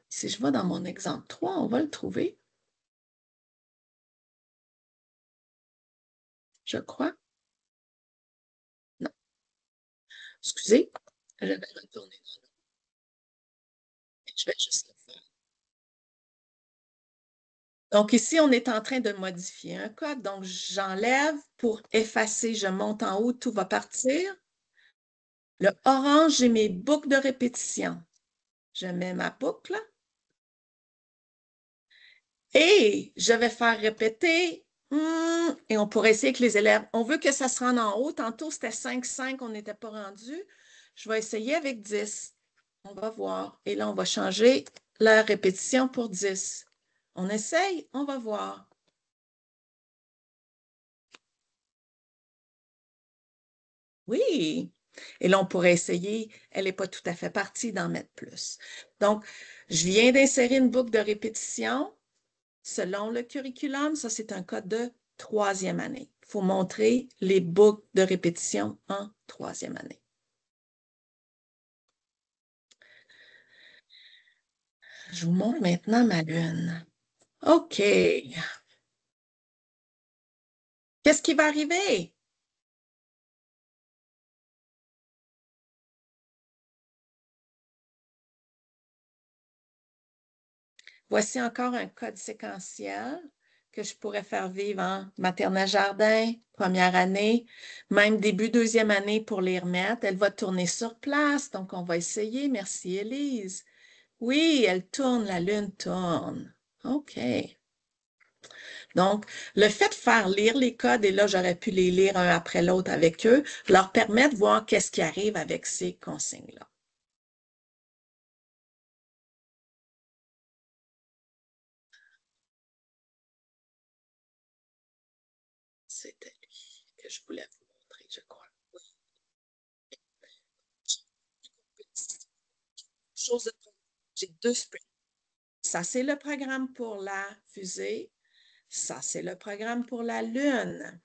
si je vais dans mon exemple 3, on va le trouver. Je crois. Non. Excusez, je vais retourner dans le... Je vais juste le faire. Donc, ici, on est en train de modifier un code. Donc, j'enlève pour effacer. Je monte en haut, tout va partir. Le orange, j'ai mes boucles de répétition. Je mets ma boucle. Et je vais faire répéter. Et on pourrait essayer que les élèves, on veut que ça se rende en haut. Tantôt, c'était 5, 5, on n'était pas rendu. Je vais essayer avec 10. On va voir. Et là, on va changer la répétition pour 10. On essaye, on va voir. Oui. Et là, on pourrait essayer. Elle n'est pas tout à fait partie d'en mettre plus. Donc, je viens d'insérer une boucle de répétition. Selon le curriculum, ça, c'est un code de troisième année. Il faut montrer les boucles de répétition en troisième année. Je vous montre maintenant ma lune. OK. Qu'est-ce qui va arriver? Voici encore un code séquentiel que je pourrais faire vivre en maternelle jardin, première année, même début deuxième année pour les remettre. Elle va tourner sur place, donc on va essayer. Merci, Élise. Oui, elle tourne, la lune tourne. OK. Donc, le fait de faire lire les codes, et là, j'aurais pu les lire un après l'autre avec eux, leur permet de voir qu'est-ce qui arrive avec ces consignes-là. C'était lui que je voulais vous montrer, je crois. Oui. J'ai deux sprints. Ça, c'est le programme pour la fusée. Ça, c'est le programme pour la Lune.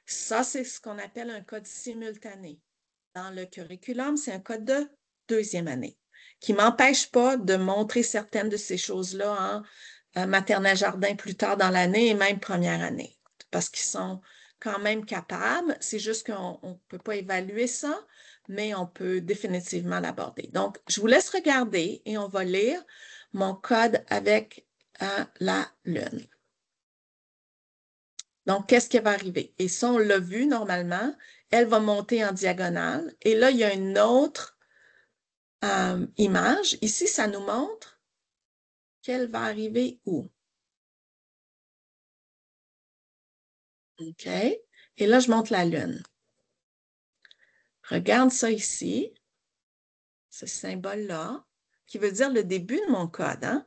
Ça, c'est ce qu'on appelle un code simultané. Dans le curriculum, c'est un code de deuxième année qui ne m'empêche pas de montrer certaines de ces choses-là en maternelle jardin plus tard dans l'année et même première année, parce qu'ils sont quand même capable. C'est juste qu'on ne peut pas évaluer ça, mais on peut définitivement l'aborder. Donc, je vous laisse regarder et on va lire mon code avec la Lune. Donc, qu'est-ce qui va arriver? Et ça, on l'a vu normalement. Elle va monter en diagonale. Et là, il y a une autre image. Ici, ça nous montre qu'elle va arriver où? OK. Et là, je montre la Lune. Regarde ça ici, ce symbole-là, qui veut dire le début de mon code. Hein?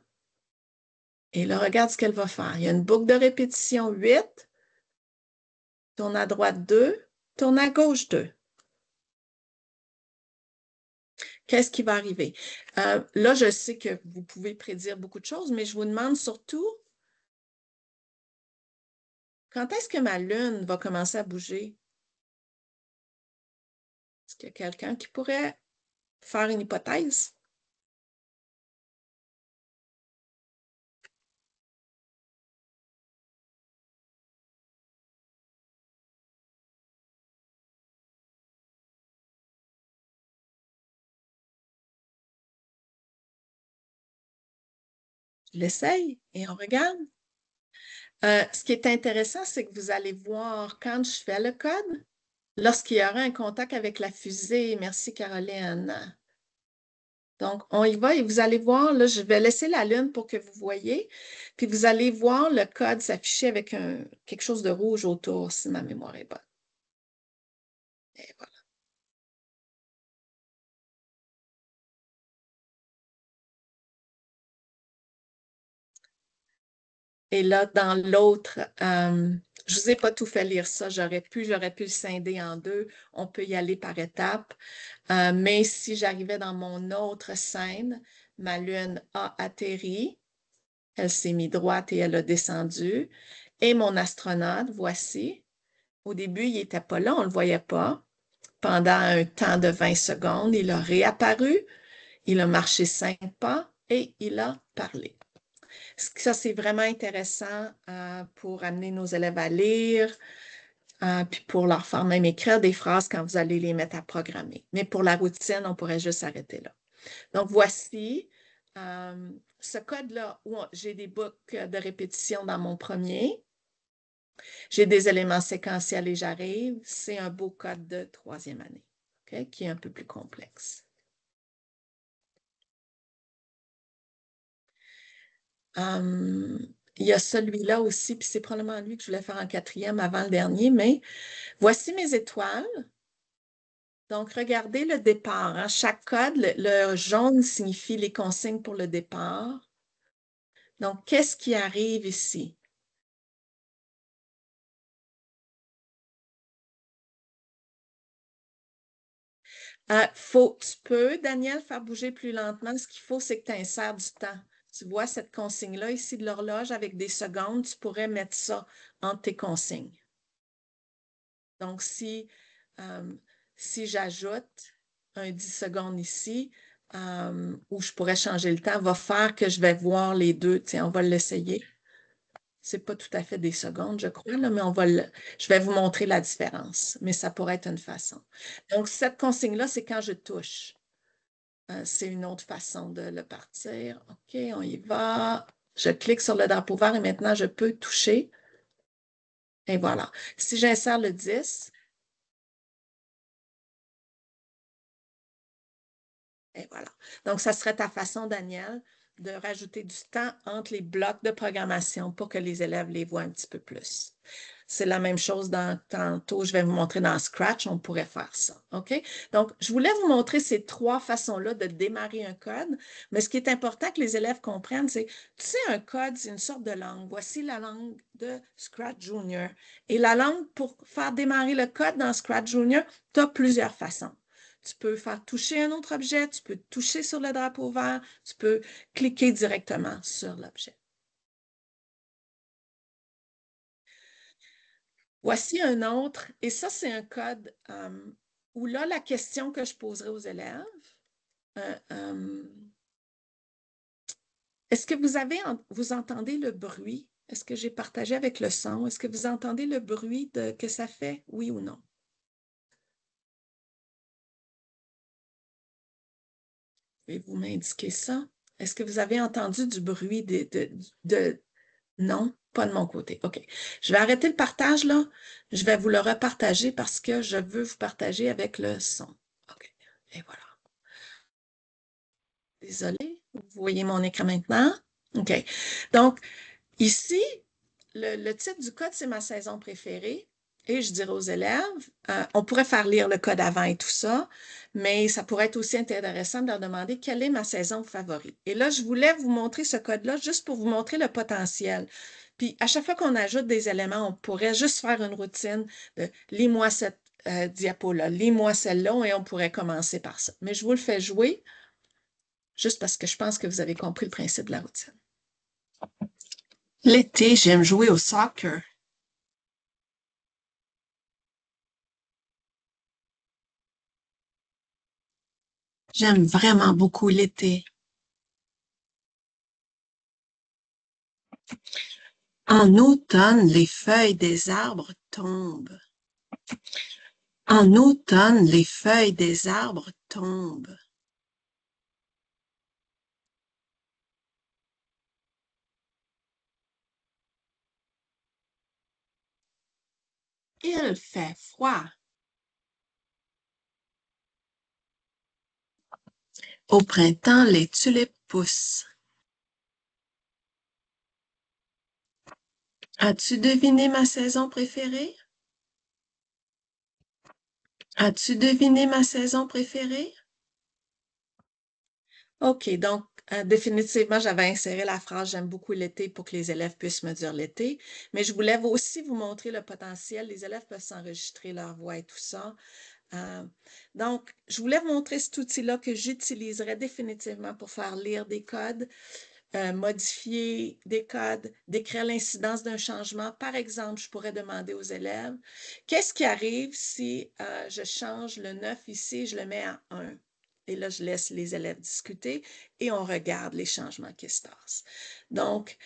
Et là, regarde ce qu'elle va faire. Il y a une boucle de répétition 8, tourne à droite 2, tourne à gauche 2. Qu'est-ce qui va arriver? Là, je sais que vous pouvez prédire beaucoup de choses, mais je vous demande surtout, quand est-ce que ma Lune va commencer à bouger? Est-ce qu'il y a quelqu'un qui pourrait faire une hypothèse? Je l'essaye et on regarde. Ce qui est intéressant, c'est que vous allez voir quand je fais le code, lorsqu'il y aura un contact avec la fusée. Merci, Caroline. Donc, on y va et vous allez voir, là, je vais laisser la Lune pour que vous voyez, puis vous allez voir le code s'afficher avec quelque chose de rouge autour, si ma mémoire est bonne. Et voilà. Et là, dans l'autre, je ne vous ai pas tout fait lire ça, j'aurais pu le scinder en deux, on peut y aller par étapes. Mais si j'arrivais dans mon autre scène, ma Lune a atterri, elle s'est mise droite et elle a descendu. Et mon astronaute, voici, au début, il n'était pas là, on ne le voyait pas. Pendant un temps de 20 secondes, il a réapparu, il a marché 5 pas et il a parlé. Ça, c'est vraiment intéressant pour amener nos élèves à lire, puis pour leur faire même écrire des phrases quand vous allez les mettre à programmer. Mais pour la routine, on pourrait juste s'arrêter là. Donc, voici ce code-là où j'ai des boucles de répétition dans mon premier. J'ai des éléments séquentiels et j'arrive. C'est un beau code de troisième année, okay, qui est un peu plus complexe. Il y a celui-là aussi, puis c'est probablement lui que je voulais faire en quatrième avant le dernier, mais voici mes étoiles. Donc, regardez le départ. Hein. Chaque code, le jaune signifie les consignes pour le départ. Donc, qu'est-ce qui arrive ici? Tu peux, Daniel, faire bouger plus lentement. Ce qu'il faut, c'est que tu insères du temps. Tu vois cette consigne-là ici de l'horloge avec des secondes, tu pourrais mettre ça entre tes consignes. Donc, si j'ajoute un 10 secondes ici, où je pourrais changer le temps, va faire que je vais voir les deux. Tiens, on va l'essayer. C'est pas tout à fait des secondes, je crois, là, mais je vais vous montrer la différence, mais ça pourrait être une façon. Donc, cette consigne-là, c'est quand je touche. C'est une autre façon de le partir. OK, on y va. Je clique sur le drapeau vert et maintenant, je peux toucher. Et voilà. Si j'insère le 10, et voilà. Donc, ça serait ta façon, Daniel, de rajouter du temps entre les blocs de programmation pour que les élèves les voient un petit peu plus. C'est la même chose tantôt, je vais vous montrer dans Scratch, on pourrait faire ça. OK? Donc, je voulais vous montrer ces trois façons-là de démarrer un code, mais ce qui est important que les élèves comprennent, c'est, tu sais, un code, c'est une sorte de langue. Voici la langue de Scratch Junior. Et la langue, pour faire démarrer le code dans Scratch Junior, tu as plusieurs façons. Tu peux faire toucher un autre objet, tu peux toucher sur le drapeau vert, tu peux cliquer directement sur l'objet. Voici un autre, et ça, c'est un code où là, la question que je poserai aux élèves, est-ce que vous entendez le bruit Est-ce que j'ai partagé avec le son? Est-ce que vous entendez le bruit que ça fait? Oui ou non? Pouvez-vous m'indiquer ça? Est-ce que vous avez entendu du bruit Non, pas de mon côté. OK. Je vais arrêter le partage là. Je vais vous le repartager parce que je veux vous partager avec le son. OK. Et voilà. Désolée. Vous voyez mon écran maintenant? OK. Donc, ici, le titre du code, c'est ma saison préférée. Et je dirais aux élèves, on pourrait faire lire le code avant et tout ça, mais ça pourrait être aussi intéressant de leur demander quelle est ma saison favorite. Et là, je voulais vous montrer ce code-là juste pour vous montrer le potentiel. Puis, à chaque fois qu'on ajoute des éléments, on pourrait juste faire une routine de lis-moi cette diapo-là, lis-moi celle-là, et on pourrait commencer par ça. Mais je vous le fais jouer juste parce que je pense que vous avez compris le principe de la routine. L'été, j'aime jouer au soccer. J'aime vraiment beaucoup l'été. En automne, les feuilles des arbres tombent. En automne, les feuilles des arbres tombent. Il fait froid. Au printemps, les tulipes poussent. As-tu deviné ma saison préférée? As-tu deviné ma saison préférée? OK, donc définitivement, j'avais inséré la phrase « J'aime beaucoup l'été » pour que les élèves puissent me dire l'été, mais je voulais aussi vous montrer le potentiel. Les élèves peuvent s'enregistrer leur voix et tout ça. Donc, je voulais vous montrer cet outil-là que j'utiliserai définitivement pour faire lire des codes, modifier des codes, décrire l'incidence d'un changement. Par exemple, je pourrais demander aux élèves, qu'est-ce qui arrive si je change le 9 ici et je le mets à 1? Et là, je laisse les élèves discuter et on regarde les changements qui se passent. Donc,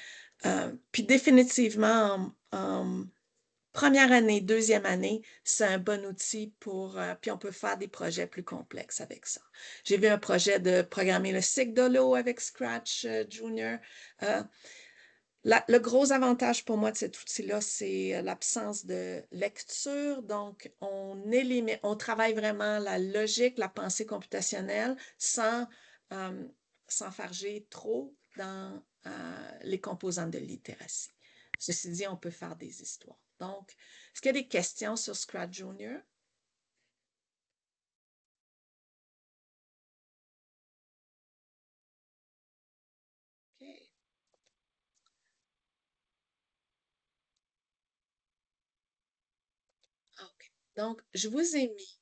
puis définitivement, en première année, deuxième année, c'est un bon outil pour, puis on peut faire des projets plus complexes avec ça. J'ai vu un projet de programmer le cycle de l'eau avec Scratch Junior. Le gros avantage pour moi de cet outil-là, c'est l'absence de lecture. Donc, on travaille vraiment la logique, la pensée computationnelle sans farger trop dans les composantes de littératie. Ceci dit, on peut faire des histoires. Donc, est-ce qu'il y a des questions sur Scratch Junior? OK. OK. Donc, je vous ai mis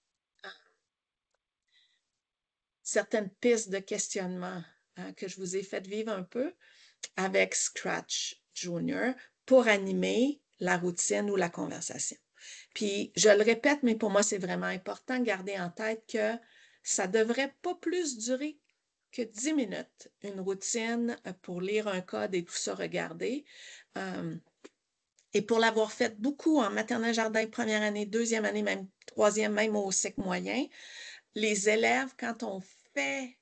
certaines pistes de questionnement que je vous ai fait vivre un peu avec Scratch Junior pour animer la routine ou la conversation. Puis, je le répète, mais pour moi, c'est vraiment important de garder en tête que ça ne devrait pas plus durer que 10 minutes, une routine pour lire un code et tout ça, regarder. Et pour l'avoir fait beaucoup en maternelle jardin, première année, deuxième année, même troisième, même au cycle moyen, les élèves, quand on fait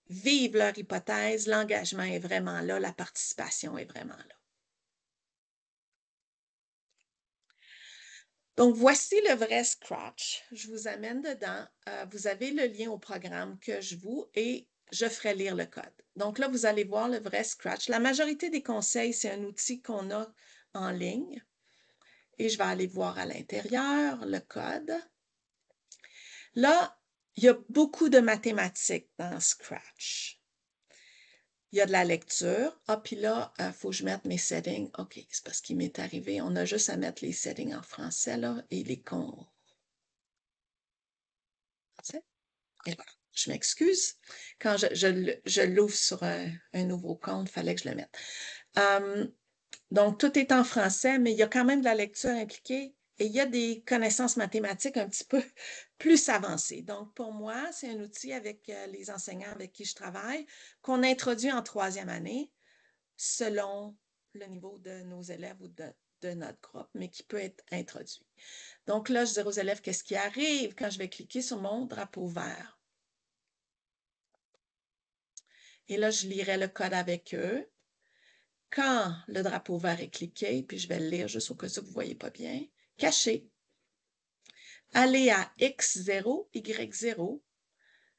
vivre leur hypothèse, l'engagement est vraiment là, la participation est vraiment là. Donc, voici le vrai Scratch. Je vous amène dedans. Vous avez le lien au programme que je vous et je ferai lire le code. Donc là, vous allez voir le vrai Scratch. La majorité des conseils, c'est un outil qu'on a en ligne. Et je vais aller voir à l'intérieur le code. Là, il y a beaucoup de mathématiques dans Scratch. Il y a de la lecture. Ah, puis là, il faut que je mette mes settings. OK, c'est parce qu'il m'est arrivé. On a juste à mettre les settings en français, là, et les cons. Et voilà. Je m'excuse. Quand je l'ouvre sur un nouveau compte, il fallait que je le mette. Donc, tout est en français, mais il y a quand même de la lecture impliquée et il y a des connaissances mathématiques un petit peu plus avancées. Donc, pour moi, c'est un outil avec les enseignants avec qui je travaille qu'on introduit en troisième année selon le niveau de nos élèves ou de notre groupe, mais qui peut être introduit. Donc là, je dirais aux élèves qu'est-ce qui arrive quand je vais cliquer sur mon drapeau vert. Et là, je lirai le code avec eux. Quand le drapeau vert est cliqué, puis je vais le lire juste au cas où vous ne voyez pas bien, caché. Aller à X0, Y0,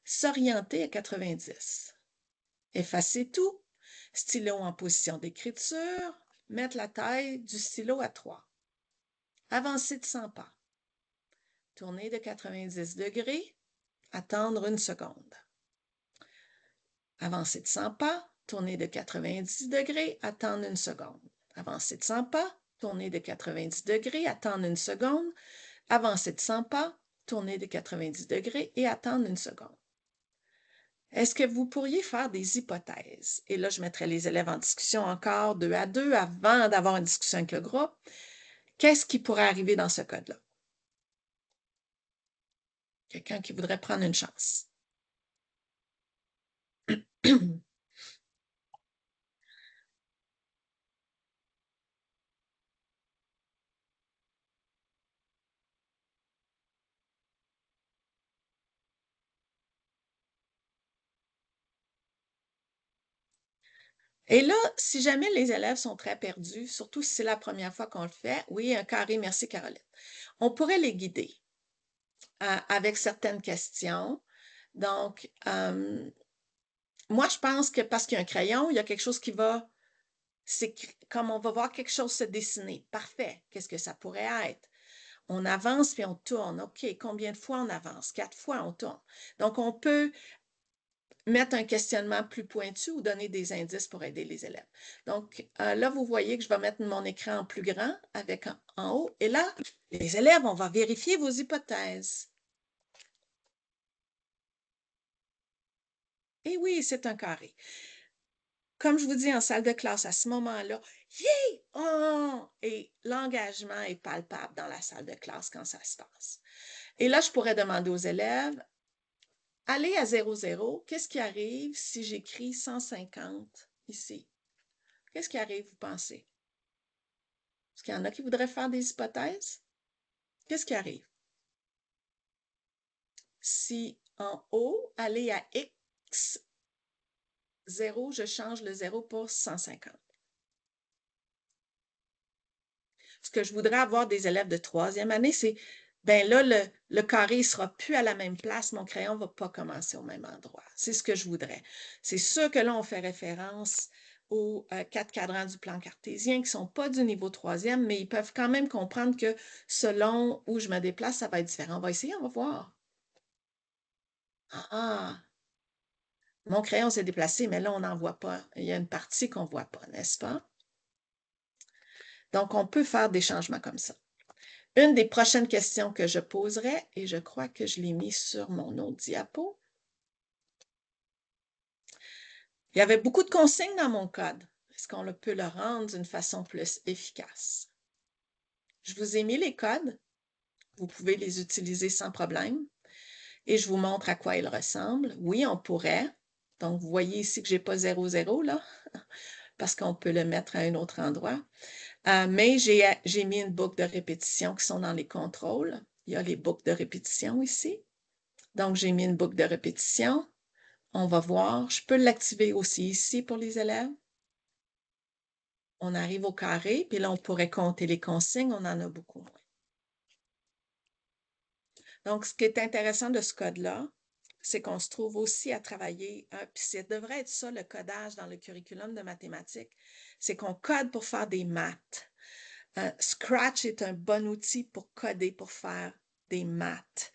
s'orienter à 90. Effacer tout. Stylo en position d'écriture. Mettre la taille du stylo à 3. Avancer de 100 pas. Tourner de 90 degrés. Attendre 1 seconde. Avancer de 100 pas. Tourner de 90 degrés. Attendre 1 seconde. Avancer de 100 pas. Tourner de 90 degrés. Attendre 1 seconde. Avancer de 100 pas. Tourner de 90 degrés et attendre 1 seconde. Est-ce que vous pourriez faire des hypothèses? Et là, je mettrai les élèves en discussion encore 2 à 2 avant d'avoir une discussion avec le groupe. Qu'est-ce qui pourrait arriver dans ce code-là? Quelqu'un qui voudrait prendre une chance. Et là, si jamais les élèves sont très perdus, surtout si c'est la première fois qu'on le fait, oui, un carré, merci Caroline. On pourrait les guider avec certaines questions. Donc, moi, je pense que parce qu'il y a un crayon, il y a quelque chose qui va, c'est comme on va voir quelque chose se dessiner. Parfait. Qu'est-ce que ça pourrait être? On avance puis on tourne. OK, combien de fois on avance? 4 fois on tourne. Donc, on peut mettre un questionnement plus pointu ou donner des indices pour aider les élèves. Donc, là, vous voyez que je vais mettre mon écran en plus grand avec en haut. Et là, les élèves, on va vérifier vos hypothèses. Et oui, c'est un carré. Comme je vous dis en salle de classe, à ce moment-là, yeah! Oh! Et l'engagement est palpable dans la salle de classe quand ça se passe. Et là, je pourrais demander aux élèves, allez à 0,0, qu'est-ce qui arrive si j'écris 150 ici? Qu'est-ce qui arrive, vous pensez? Est-ce qu'il y en a qui voudraient faire des hypothèses? Qu'est-ce qui arrive? Si en haut, allez à X, 0, je change le 0 pour 150. Ce que je voudrais avoir des élèves de 3e année, c'est, ben là, le carré ne sera plus à la même place, mon crayon ne va pas commencer au même endroit. C'est ce que je voudrais. C'est sûr que là, on fait référence aux 4 cadrans du plan cartésien qui ne sont pas du niveau 3e, mais ils peuvent quand même comprendre que selon où je me déplace, ça va être différent. On va essayer, on va voir. Ah, mon crayon s'est déplacé, mais là, on n'en voit pas. Il y a une partie qu'on ne voit pas, n'est-ce pas? Donc, on peut faire des changements comme ça. Une des prochaines questions que je poserai, et je crois que je l'ai mis sur mon autre diapo, il y avait beaucoup de consignes dans mon code. Est-ce qu'on peut le rendre d'une façon plus efficace? Je vous ai mis les codes. Vous pouvez les utiliser sans problème. Et je vous montre à quoi ils ressemblent. Oui, on pourrait. Donc, vous voyez ici que je n'ai pas 0,0 là, parce qu'on peut le mettre à un autre endroit. Mais j'ai mis une boucle de répétition qui sont dans les contrôles. Il y a les boucles de répétition ici. Donc, j'ai mis une boucle de répétition. On va voir. Je peux l'activer aussi ici pour les élèves. On arrive au carré, puis là, on pourrait compter les consignes. On en a beaucoup moins. Donc, ce qui est intéressant de ce code-là, c'est qu'on se trouve aussi à travailler, puis ça devrait être ça le codage dans le curriculum de mathématiques, c'est qu'on code pour faire des maths. Scratch est un bon outil pour coder, pour faire des maths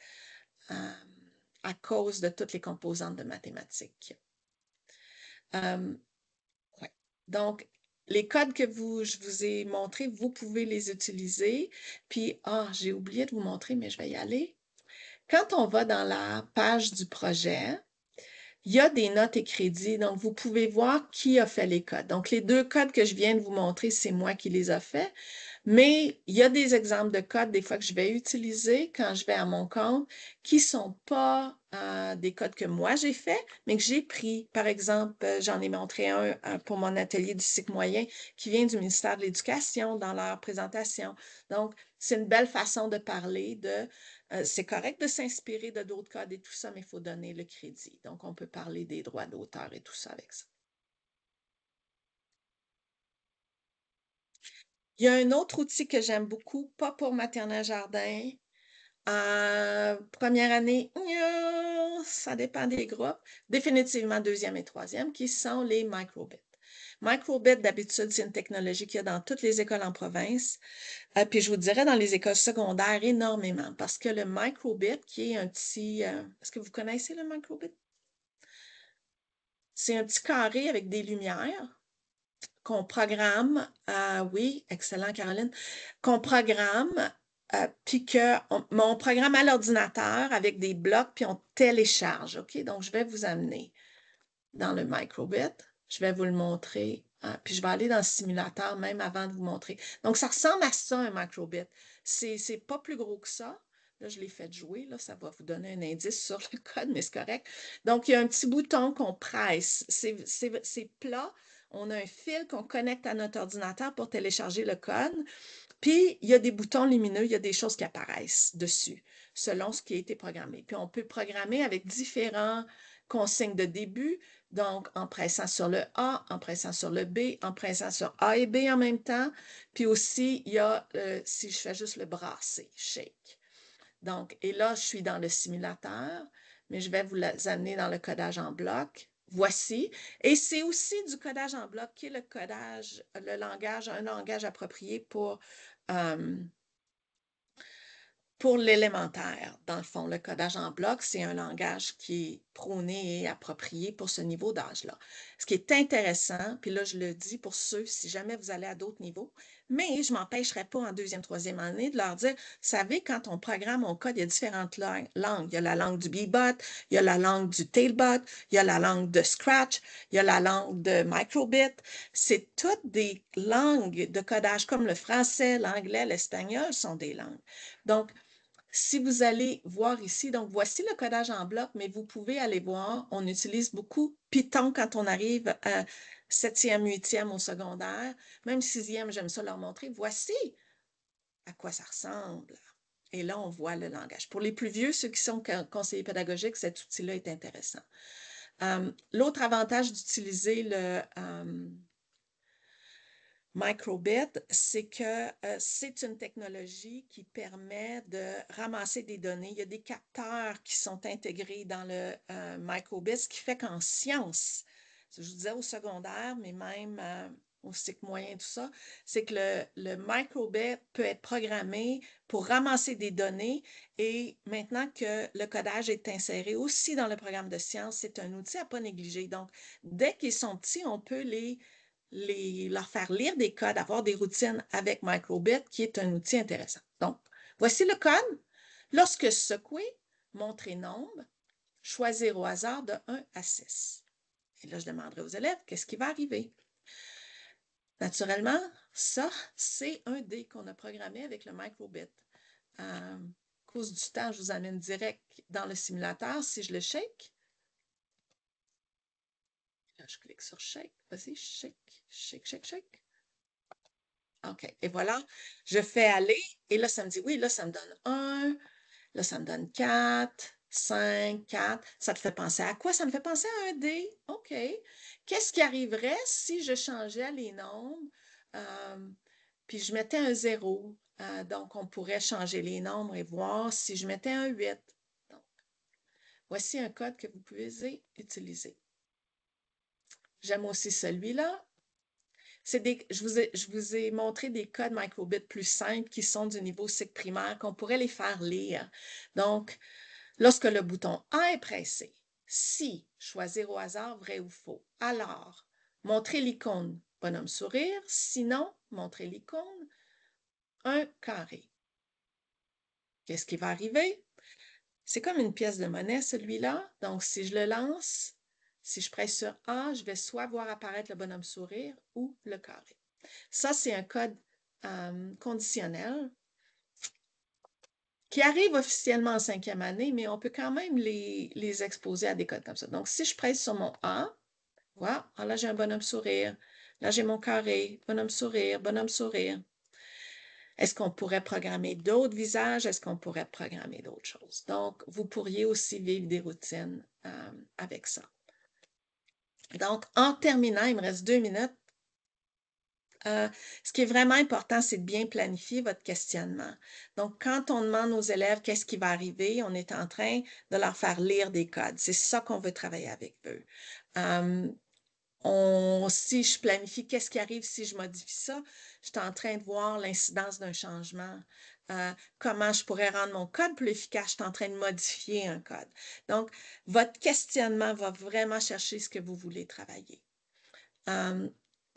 à cause de toutes les composantes de mathématiques. Ouais. Donc, les codes que je vous ai montrés, vous pouvez les utiliser. Puis, j'ai oublié de vous montrer, mais je vais y aller. Quand on va dans la page du projet, il y a des notes et crédits. Donc, vous pouvez voir qui a fait les codes. Donc, les 2 codes que je viens de vous montrer, c'est moi qui les a faits. Mais il y a des exemples de codes, des fois, que je vais utiliser quand je vais à mon compte, qui ne sont pas des codes que moi j'ai faits, mais que j'ai pris. Par exemple, j'en ai montré un pour mon atelier du cycle moyen qui vient du ministère de l'Éducation dans leur présentation. Donc, c'est une belle façon de parler de c'est correct de s'inspirer de d'autres codes et tout ça, mais il faut donner le crédit. Donc, on peut parler des droits d'auteur et tout ça avec ça. Il y a un autre outil que j'aime beaucoup, pas pour maternelle jardin. Première année, ça dépend des groupes. Définitivement deuxième et troisième, qui sont les microbits. Microbit, d'habitude, c'est une technologie qu'il y a dans toutes les écoles en province. Puis je vous dirais dans les écoles secondaires énormément, parce que le microbit, qui est un petit... est-ce que vous connaissez le microbit? C'est un petit carré avec des lumières qu'on programme, oui, excellent Caroline, qu'on programme, puis on programme à l'ordinateur avec des blocs, puis on télécharge, OK? Donc, je vais vous amener dans le microbit. Je vais vous le montrer, puis je vais aller dans le simulateur même avant de vous montrer. Donc, ça ressemble à ça, un microbit. C'est pas plus gros que ça. Là, je l'ai fait jouer, là, ça va vous donner un indice sur le code, mais c'est correct. Donc, il y a un petit bouton qu'on presse. C'est plat. On a un fil qu'on connecte à notre ordinateur pour télécharger le code. Puis, il y a des boutons lumineux, il y a des choses qui apparaissent dessus, selon ce qui a été programmé. Puis, on peut programmer avec différents consignes de début, donc en pressant sur le A, en pressant sur le B, en pressant sur A et B en même temps. Puis aussi, il y a, si je fais juste le brasser, shake. Donc, et là, je suis dans le simulateur, mais je vais vous amener dans le codage en bloc. Voici. Et c'est aussi du codage en bloc qui est le codage, le langage, un langage approprié pour l'élémentaire. Dans le fond, le codage en bloc, c'est un langage qui est prôné et approprié pour ce niveau d'âge-là. Ce qui est intéressant, puis là, je le dis pour ceux, si jamais vous allez à d'autres niveaux, mais je ne m'empêcherai pas en deuxième, troisième année de leur dire, vous savez, quand on programme, on code, il y a différentes langues. Il y a la langue du Bebot, il y a la langue du Tailbot, il y a la langue de Scratch, il y a la langue de Microbit. C'est toutes des langues de codage comme le français, l'anglais, l'espagnol sont des langues. Donc, si vous allez voir ici, donc voici le codage en bloc, mais vous pouvez aller voir, on utilise beaucoup Python quand on arrive à 7e, 8e au secondaire, même 6e, j'aime ça leur montrer. Voici à quoi ça ressemble. Et là, on voit le langage. Pour les plus vieux, ceux qui sont conseillers pédagogiques, cet outil-là est intéressant. L'autre avantage d'utiliser le Microbit, c'est que c'est une technologie qui permet de ramasser des données. Il y a des capteurs qui sont intégrés dans le Microbit, ce qui fait qu'en sciences, je vous disais au secondaire, mais même au cycle moyen, tout ça, c'est que le Microbit peut être programmé pour ramasser des données et maintenant que le codage est inséré aussi dans le programme de sciences, c'est un outil à ne pas négliger. Donc, dès qu'ils sont petits, on peut leur faire lire des codes, avoir des routines avec Microbit, qui est un outil intéressant. Donc, voici le code. Lorsque secoué, montrer nombre, choisir au hasard de 1 à 6. Et là, je demanderai aux élèves, qu'est-ce qui va arriver? Naturellement, ça, c'est un dé qu'on a programmé avec le Microbit. À cause du temps, je vous amène direct dans le simulateur. Si je le shake, là, je clique sur shake. Vas-y, shake, shake, shake, shake. OK. Et voilà, je fais aller. Et là, ça me dit, oui, là, ça me donne 1. Là, ça me donne 4, 5, 4. Ça te fait penser à quoi? Ça me fait penser à un dé. OK. Qu'est-ce qui arriverait si je changeais les nombres, puis je mettais un 0? Donc, on pourrait changer les nombres et voir si je mettais un 8. Donc, voici un code que vous pouvez utiliser. J'aime aussi celui-là. Je vous ai montré des codes microbit plus simples qui sont du niveau cycle primaire, qu'on pourrait les faire lire. Donc, lorsque le bouton A est pressé, si choisir au hasard vrai ou faux, alors montrer l'icône bonhomme sourire, sinon montrer l'icône un carré. Qu'est-ce qui va arriver? C'est comme une pièce de monnaie, celui-là. Donc, si je le lance, Si je presse sur A, je vais soit voir apparaître le bonhomme sourire ou le carré. Ça, c'est un code conditionnel qui arrive officiellement en 5e année, mais on peut quand même les exposer à des codes comme ça. Donc, si je presse sur mon A, voilà, là, j'ai un bonhomme sourire. Là, j'ai mon carré, bonhomme sourire, bonhomme sourire. Est-ce qu'on pourrait programmer d'autres visages? Est-ce qu'on pourrait programmer d'autres choses? Donc, vous pourriez aussi vivre des routines avec ça. Donc, en terminant, il me reste 2 minutes. Ce qui est vraiment important, c'est de bien planifier votre questionnement. Donc, quand on demande aux élèves qu'est-ce qui va arriver, on est en train de leur faire lire des codes. C'est ça qu'on veut travailler avec eux. Si je planifie qu'est-ce qui arrive si je modifie ça, je suis en train de voir l'incidence d'un changement. Comment je pourrais rendre mon code plus efficace? Je suis en train de modifier un code. Donc, votre questionnement va vraiment chercher ce que vous voulez travailler.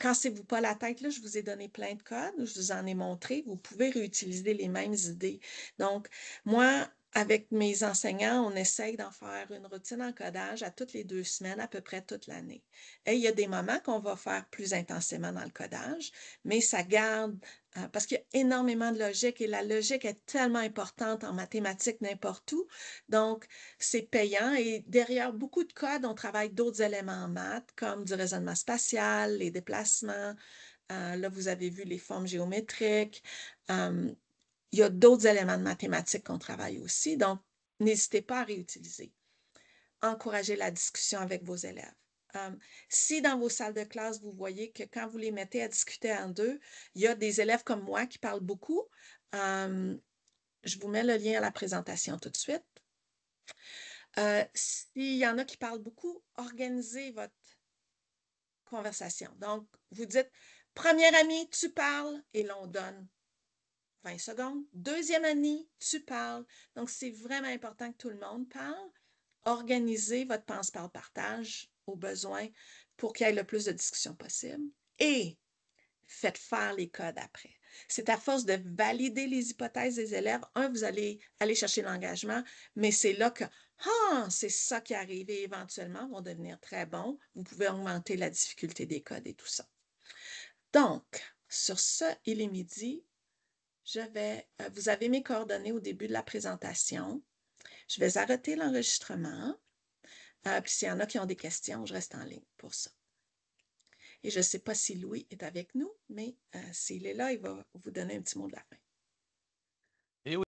Cassez-vous pas la tête, là, je vous ai donné plein de codes, je vous en ai montré, vous pouvez réutiliser les mêmes idées. Donc, moi, avec mes enseignants, on essaye d'en faire une routine en codage à toutes les 2 semaines, à peu près toute l'année. Et il y a des moments qu'on va faire plus intensément dans le codage, mais ça garde, parce qu'il y a énormément de logique et la logique est tellement importante en mathématiques n'importe où. Donc, c'est payant et derrière beaucoup de codes, on travaille d'autres éléments en maths, comme du raisonnement spatial, les déplacements. Là, vous avez vu les formes géométriques. Il y a d'autres éléments de mathématiques qu'on travaille aussi, donc n'hésitez pas à réutiliser. Encouragez la discussion avec vos élèves. Si dans vos salles de classe, vous voyez que quand vous les mettez à discuter en deux, il y a des élèves comme moi qui parlent beaucoup, je vous mets le lien à la présentation tout de suite. S'il y en a qui parlent beaucoup, organisez votre conversation. Donc, vous dites, premier ami, tu parles, et l'on donne 20 secondes. Deuxième ami, tu parles. Donc, c'est vraiment important que tout le monde parle. Organisez votre pense-parle-partage au besoin pour qu'il y ait le plus de discussions possible. Et faites faire les codes après. C'est à force de valider les hypothèses des élèves. Vous allez aller chercher l'engagement, mais c'est là que, c'est ça qui arrive et éventuellement vont devenir très bons. Vous pouvez augmenter la difficulté des codes et tout ça. Donc, sur ce, il est midi. Vous avez mes coordonnées au début de la présentation. Je vais arrêter l'enregistrement. Puis s'il y en a qui ont des questions, je reste en ligne pour ça. Et je ne sais pas si Louis est avec nous, mais s'il est là, il va vous donner un petit mot de la fin.